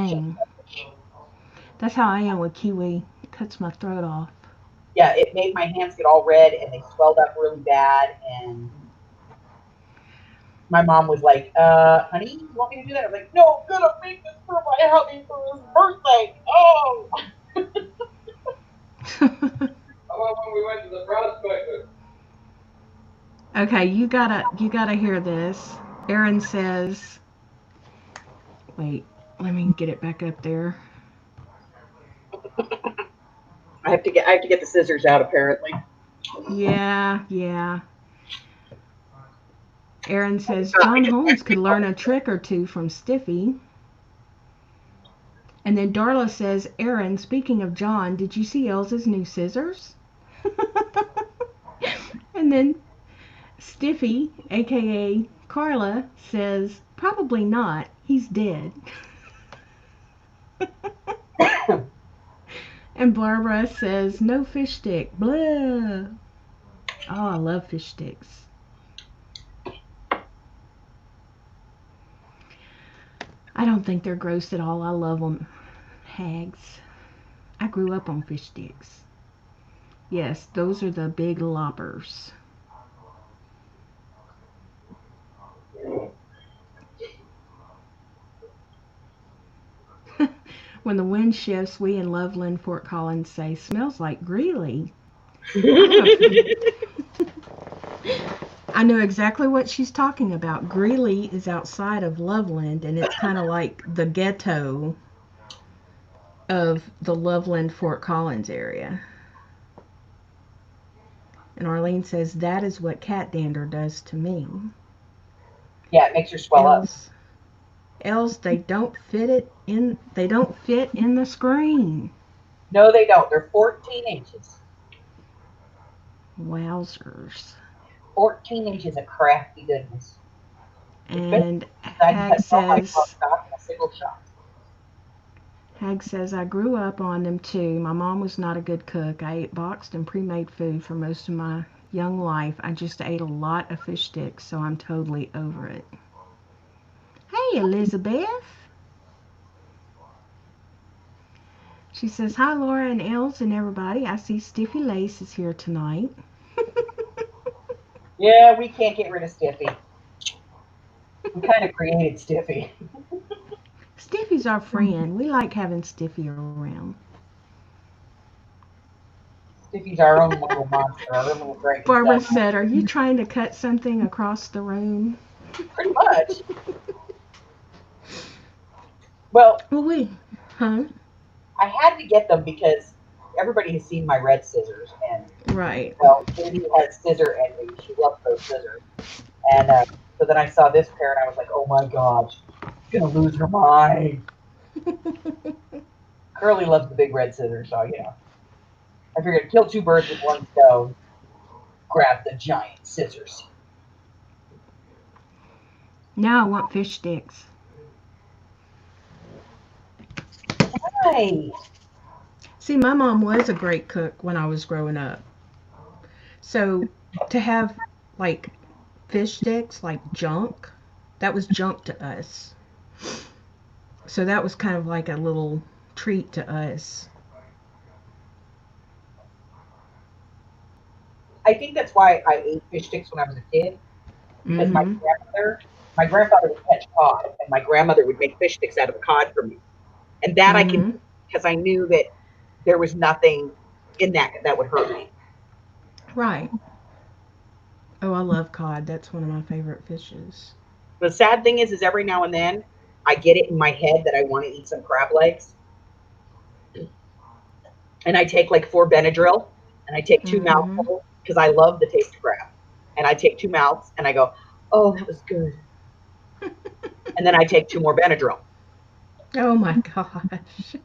to Dang. shellfish. That's how I am with kiwi. It cuts my throat off. Yeah, it made my hands get all red and they swelled up really bad. And my mom was like, honey, you want me to do that? I was like, no, I'm gonna make this for my hubby for his birthday. Oh, How about when we went to the prospector? Okay, you gotta hear this. Aaron says, wait, let me get it back up there. I have to get the scissors out apparently. Yeah, yeah. Aaron says I John just Holmes could learn a trick or two from Stiffy. And then Darla says, Aaron, speaking of John, did you see Elsa's new scissors? And then Stiffy, aka Carla, says, probably not. He's dead. And Barbara says, no fish stick. Blah. Oh, I love fish sticks. I don't think they're gross at all. I love them. Hags. I grew up on fish sticks. Yes, those are the big loppers. When the wind shifts, we in Loveland, Fort Collins say, smells like Greeley. I have a. I know exactly what she's talking about. Greeley is outside of Loveland, and it's kind of like the ghetto of the Loveland, Fort Collins area. And Arlene says, that is what cat dander does to me. Yeah, it makes her swell up. Else they don't fit it in. They don't fit in the screen. No, they don't. They're 14 inches. Wowzers. 14 inches of crafty goodness. It's been And I can Hag cut all my says, stock in a single shot. Hag says, I grew up on them too. My mom was not a good cook. I ate boxed and pre-made food for most of my young life. I just ate a lot of fish sticks, so I'm totally over it. Hey, Elizabeth. She says, hi, Laura and Els and everybody. I see Stiffy Lace is here tonight. Yeah, we can't get rid of Stiffy. We kind of created Stiffy. Stiffy's our friend. We like having Stiffy around. Stiffy's our own little monster, our own little Barbara Frankenstein. said, are you trying to cut something across the room? Pretty much. Well, Well, huh? I had to get them because everybody has seen my red scissors, and Right. well, Katie has scissor envy. She loves those scissors, and so then I saw this pair, and I was like, oh my gosh, she's gonna lose her mind. Curly loves the big red scissors, so I figured kill two birds with one stone. Grab the giant scissors. Now I want fish sticks. Hi. See, my mom was a great cook when I was growing up. So to have like fish sticks, like junk, that was junk to us. So that was kind of like a little treat to us. I think that's why I ate fish sticks when I was a kid because Mm-hmm. my grandfather would catch cod, and my grandmother would make fish sticks out of the cod for me, and that I could Mm-hmm. because I knew that there was nothing in that would hurt me. Right. Oh, I love cod. That's one of my favorite fishes. The sad thing is every now and then I get it in my head that I want to eat some crab legs, and I take like 4 Benadryl, and I take 2 mouthfuls because I love the taste of crab, and I take 2 mouths, and I go, oh, that was good, and then I take 2 more Benadryl. Oh my gosh.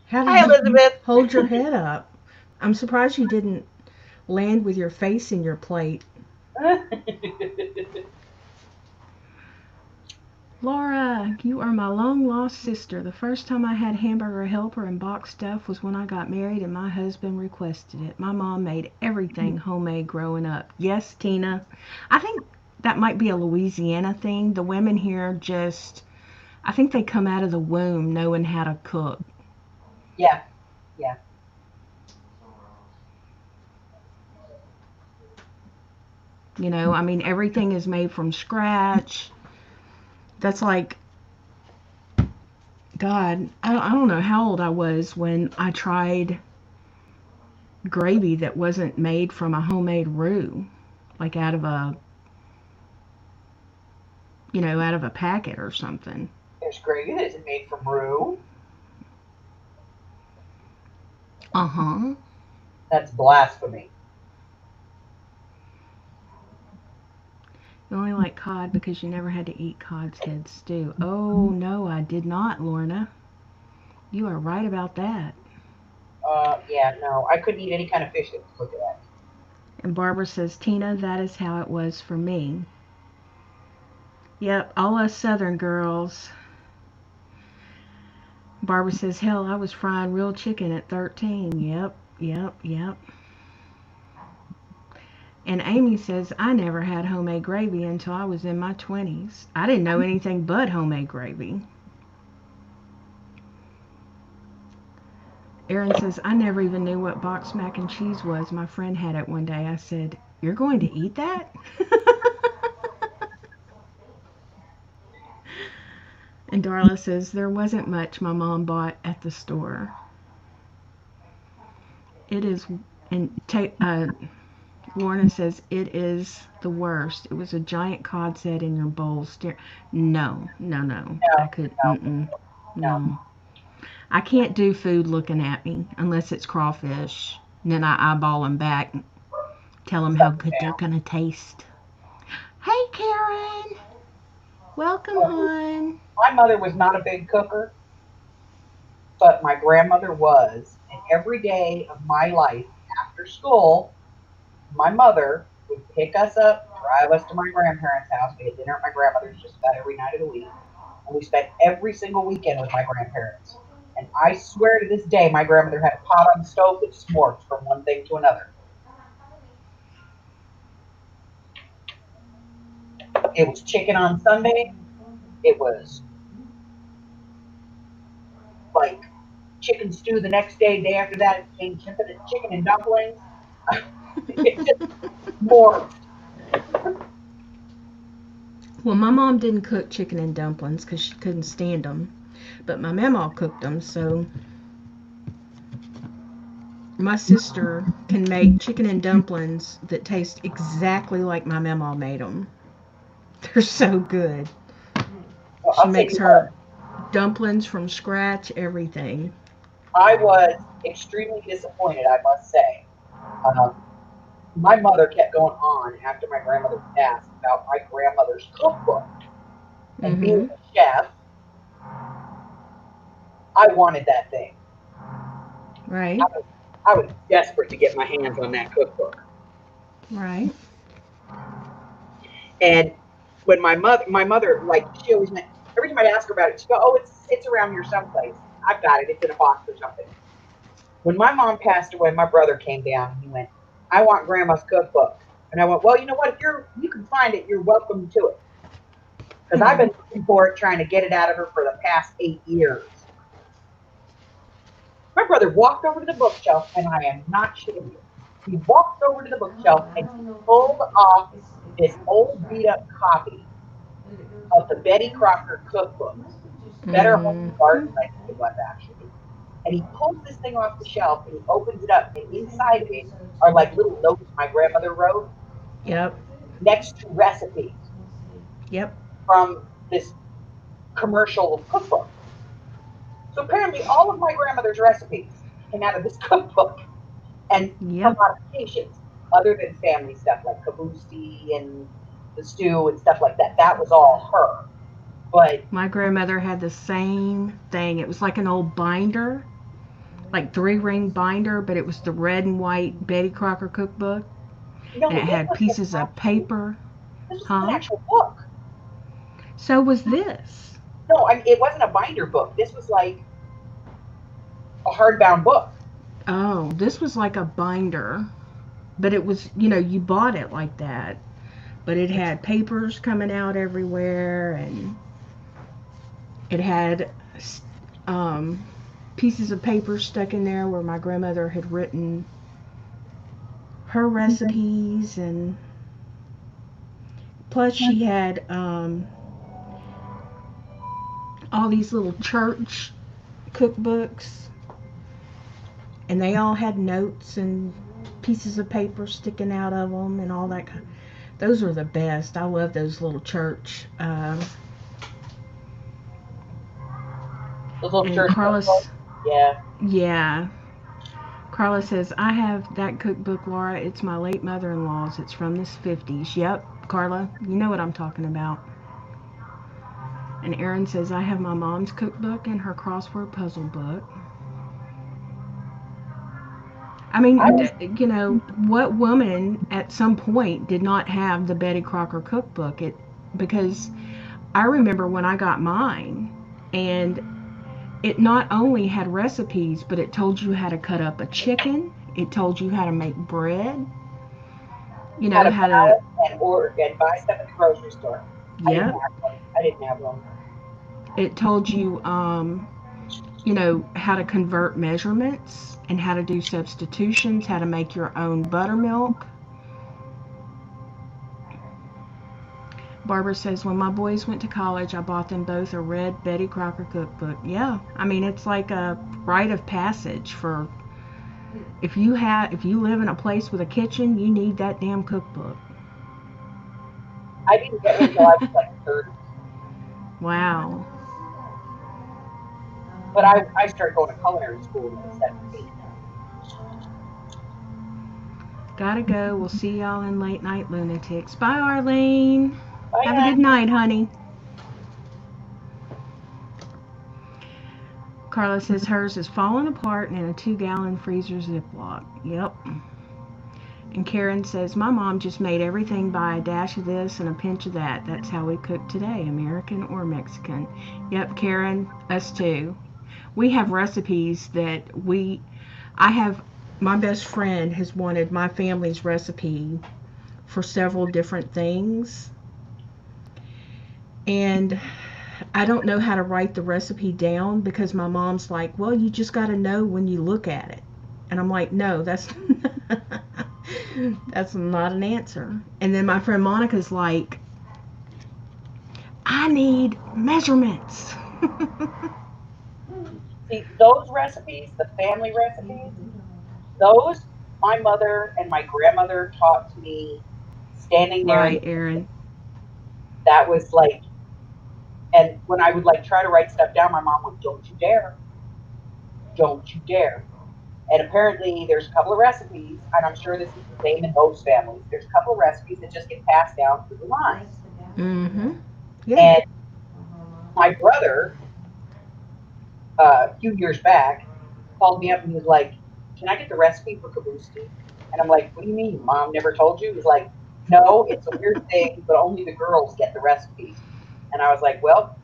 How Hi, did you Elizabeth. hold your head up? I'm surprised you didn't land with your face in your plate. Laura, you are my long lost sister. The first time I had hamburger helper and box stuff was when I got married and my husband requested it. My mom made everything homemade growing up. Yes, Tina. I think that might be a Louisiana thing. The women here just, I think they come out of the womb knowing how to cook. Yeah, yeah. You know, I mean, everything is made from scratch. That's like, God, I don't know how old I was when I tried gravy that wasn't made from a homemade roux, like out of a, out of a packet or something. There's gravy that isn't made from roux. Uh huh. That's blasphemy. You only like cod because you never had to eat cod's head stew. Oh, no, I did not, Lorna. You are right about that. Yeah, no, I couldn't eat any kind of fish that was looked at. And Barbara says, Tina, that is how it was for me. Yep, all us southern girls. Barbara says, hell, I was frying real chicken at 13. Yep, yep, yep. And Amy says, I never had homemade gravy until I was in my 20s. I didn't know anything but homemade gravy. Erin says, I never even knew what boxed mac and cheese was. My friend had it one day. I said, you're going to eat that? And Darla says, there wasn't much my mom bought at the store. It is, and Lorna says, it is the worst. It was a giant cod set in your bowl. No, no, no. I No, could, no, no. no. I can't do food looking at me unless it's crawfish. And then I eyeball them back, tell them how Stuff good they're down. going to taste. Hey, Karen. Welcome, Well, hon. my mother was not a big cooker, but my grandmother was. And every day of my life after school, my mother would pick us up, drive us to my grandparents' house. We had dinner at my grandmother's just about every night of the week. And we spent every single weekend with my grandparents. And I swear to this day, my grandmother had a pot on the stove that smorked from one thing to another. It was chicken on Sunday. It was like chicken stew the next day. Day after that, it became chicken and dumplings. It just morphed. Well, my mom didn't cook chicken and dumplings because she couldn't stand them. But my mama cooked them, so my sister can make chicken and dumplings that taste exactly like my mama made them. They're so good. Well, She I'll tell makes you what, her dumplings from scratch, everything. I was extremely disappointed, I must say. Um, my mother kept going on after my grandmother passed about my grandmother's cookbook. And being Mm-hmm. a chef, I wanted that thing. I Right. was, I was desperate to get my hands on that cookbook. Right. And when my mother, like she always meant every time I'd ask her about it, she'd go, "Oh, it's around here someplace. I've got it. It's in a box or something." When my mom passed away, my brother came down and he went, "I want Grandma's cookbook." And I went, "Well, you know what? If you can find it, you're welcome to it." Because I've Hmm. been looking for it, trying to get it out of her for the past 8 years. My brother walked over to the bookshelf, and I am not shitting you. He walked over to the bookshelf and he pulled off this old beat up copy of the Betty Crocker cookbook. Better Home and Mm-hmm. Gardens, I think it was actually. And he pulls this thing off the shelf and he opens it up, and inside of it are like little notes my grandmother wrote. Yep. next to recipes Yep. from this commercial cookbook. So apparently, all of my grandmother's recipes came out of this cookbook, and her Yep. modifications, other than family stuff like kabusti and the stew and stuff like that. That was all her. But My grandmother had the same thing. It was like an old binder, like 3-ring binder, but it was the red and white Betty Crocker cookbook, and no, it had pieces of paper. this was an Huh? actual book. So was this. No, I mean, it wasn't a binder book. This was like a hardbound book. Oh, this was like a binder, but it was, you bought it like that. But it had papers coming out everywhere, and it had um, pieces of paper stuck in there where my grandmother had written her recipes, and plus she had all these little church cookbooks, and they all had notes and pieces of paper sticking out of them and all that kind. Those were the best. I love those little church. Those little And church Carlos, books. Yeah. yeah, Carla says, I have that cookbook, Laura. It's my late mother-in-law's. It's from the 50s. Yep, Carla, you know what I'm talking about. And Erin says, I have my mom's cookbook and her crossword puzzle book. I mean, what woman at some point did not have the Betty Crocker cookbook? Because I remember when I got mine, and it not only had recipes, but it told you how to cut up a chicken. It told you how to make bread. How to How to, buy and order and buy stuff at the grocery store. I didn't yep. have one. I didn't have one. It told you, how to convert measurements and how to do substitutions, how to make your own buttermilk. Barbara says, when my boys went to college, I bought them both a red Betty Crocker cookbook. Yeah, I mean, it's like a rite of passage for if you live in a place with a kitchen, you need that damn cookbook. I didn't get one until I was like 30. Wow. But I started going to culinary school when I was 17. Gotta go. We'll see y'all in Late Night Lunatics. Bye, Arlene. Bye, Have a guys. good night, honey. Carla says hers is falling apart and in a 2-gallon freezer Ziploc. Yep. And Karen says, my mom just made everything by a dash of this and a pinch of that. That's how we cook today, American or Mexican. Yep, Karen, us too. We have recipes that I have, my best friend has wanted my family's recipe for several different things. And I don't know how to write the recipe down because my mom's like, well, you just got to know when you look at it. And I'm like, no, that's that's not an answer. And then my friend Monica's like, I need measurements. See, those recipes, the family recipes, those my mother and my grandmother taught to me standing there in the Right, Erin. that was like, and when I would like try to write stuff down, my mom would, don't you dare, don't you dare. And apparently there's a couple of recipes, and I'm sure this is the same in most families. There's a couple of recipes that just get passed down through the lines. Mm-hmm. Yeah. And my brother, a few years back, called me up and he was like, can I get the recipe for kabusti? And I'm like, what do you mean? Mom never told you? He's like, no, it's a weird thing, but only the girls get the recipes. And I was like, well,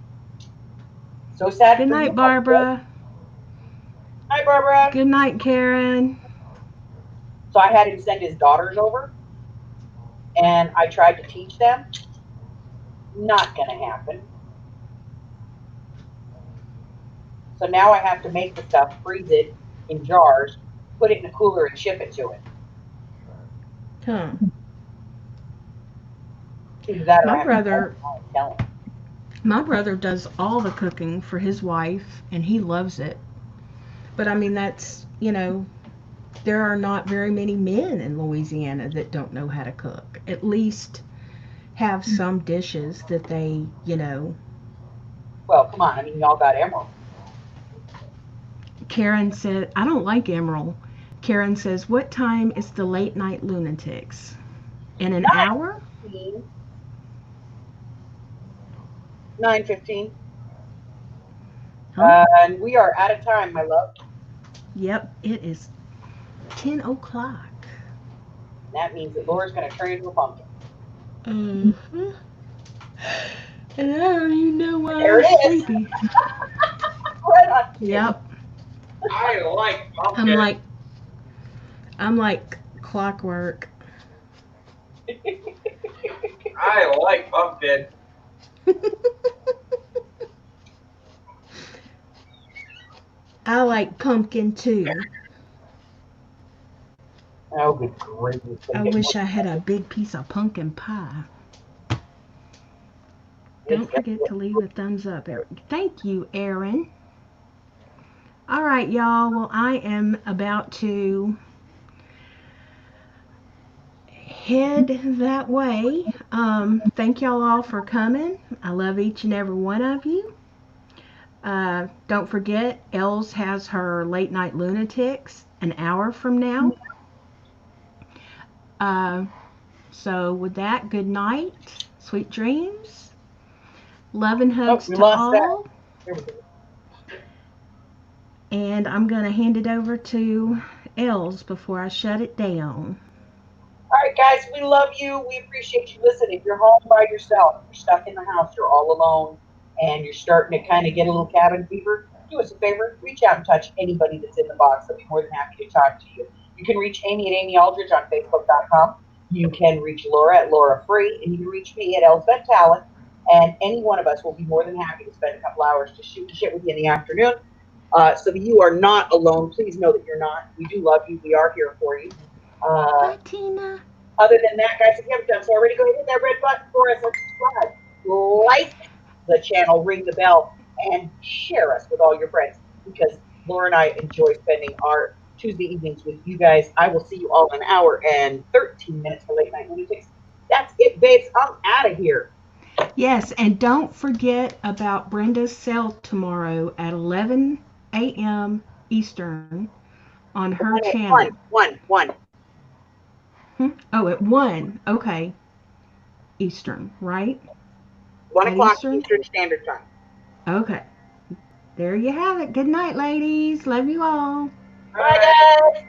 so sad Good for you. night, Barbara. Hi, Barbara. Good night, Karen. So I had him send his daughters over, and I tried to teach them. Not going to happen. So now I have to make the stuff, freeze it in jars, put it in a cooler, and ship it to him. Huh. Either that or I My have brother, to tell him. my brother does all the cooking for his wife, and he loves it. But I mean, that's, there are not very many men in Louisiana that don't know how to cook. At least have some dishes that they, Well, come on. I mean, y'all got emerald. Karen said, I don't like emerald. Karen says, what time is the late night lunatics? In an hour? 9:15. 9:15. Huh? And we are out of time, my love. Yep, it is 10 o'clock. That means that Laura's going to turn into a pumpkin. Uh-huh. And I don't even know why There I'm it is. sleepy. Right on. Yep. I like I'm pumpkin. like I'm like clockwork. I like pumpkin. I like pumpkin too. Oh, good grief. It's going I to get more wish I had a expensive. big piece of pumpkin pie. It's Don't going forget to to leave a thumbs up, Eric. Thank you, Aaron. All right, y'all. Well, I am about to head that way. Thank y'all all for coming. I love each and every one of you. Don't forget, Els has her late night lunatics an hour from now. Uh, so, with that, good night, sweet dreams, love and Oh, hugs we to lost that. all. There we go. And I'm going to hand it over to Els before I shut it down. All right, guys, we love you. We appreciate you. Listen, if you're home by yourself, you're stuck in the house, you're all alone, and you're starting to kind of get a little cabin fever, do us a favor. Reach out and touch anybody that's in the box. They'll be more than happy to talk to you. You can reach Amy at Amy Aldridge on Facebook.com. You can reach Laura at Laura Free, and you can reach me at Elsbeth Talent. And any one of us will be more than happy to spend a couple hours to shoot the shit with you in the afternoon. So that you are not alone. Please know that you're not. We do love you. We are here for you. Uh, Bye, Tina. Other than that, guys, if you haven't done so already, go ahead and hit that red button for us and subscribe. Like the channel, ring the bell, and share us with all your friends because Laura and I enjoy spending our Tuesday evenings with you guys. I will see you all in an hour and 13 minutes for Late Night Lunatics. That's it, babes. I'm out of here. Yes, and don't forget about Brenda's sale tomorrow at 11 a.m. Eastern on her One, channel. one. Oh, at 1. Okay. Eastern, right? 1 At o'clock Eastern? Eastern Standard Time. Okay. There you have it. Good night, ladies. Love you all. Bye, guys.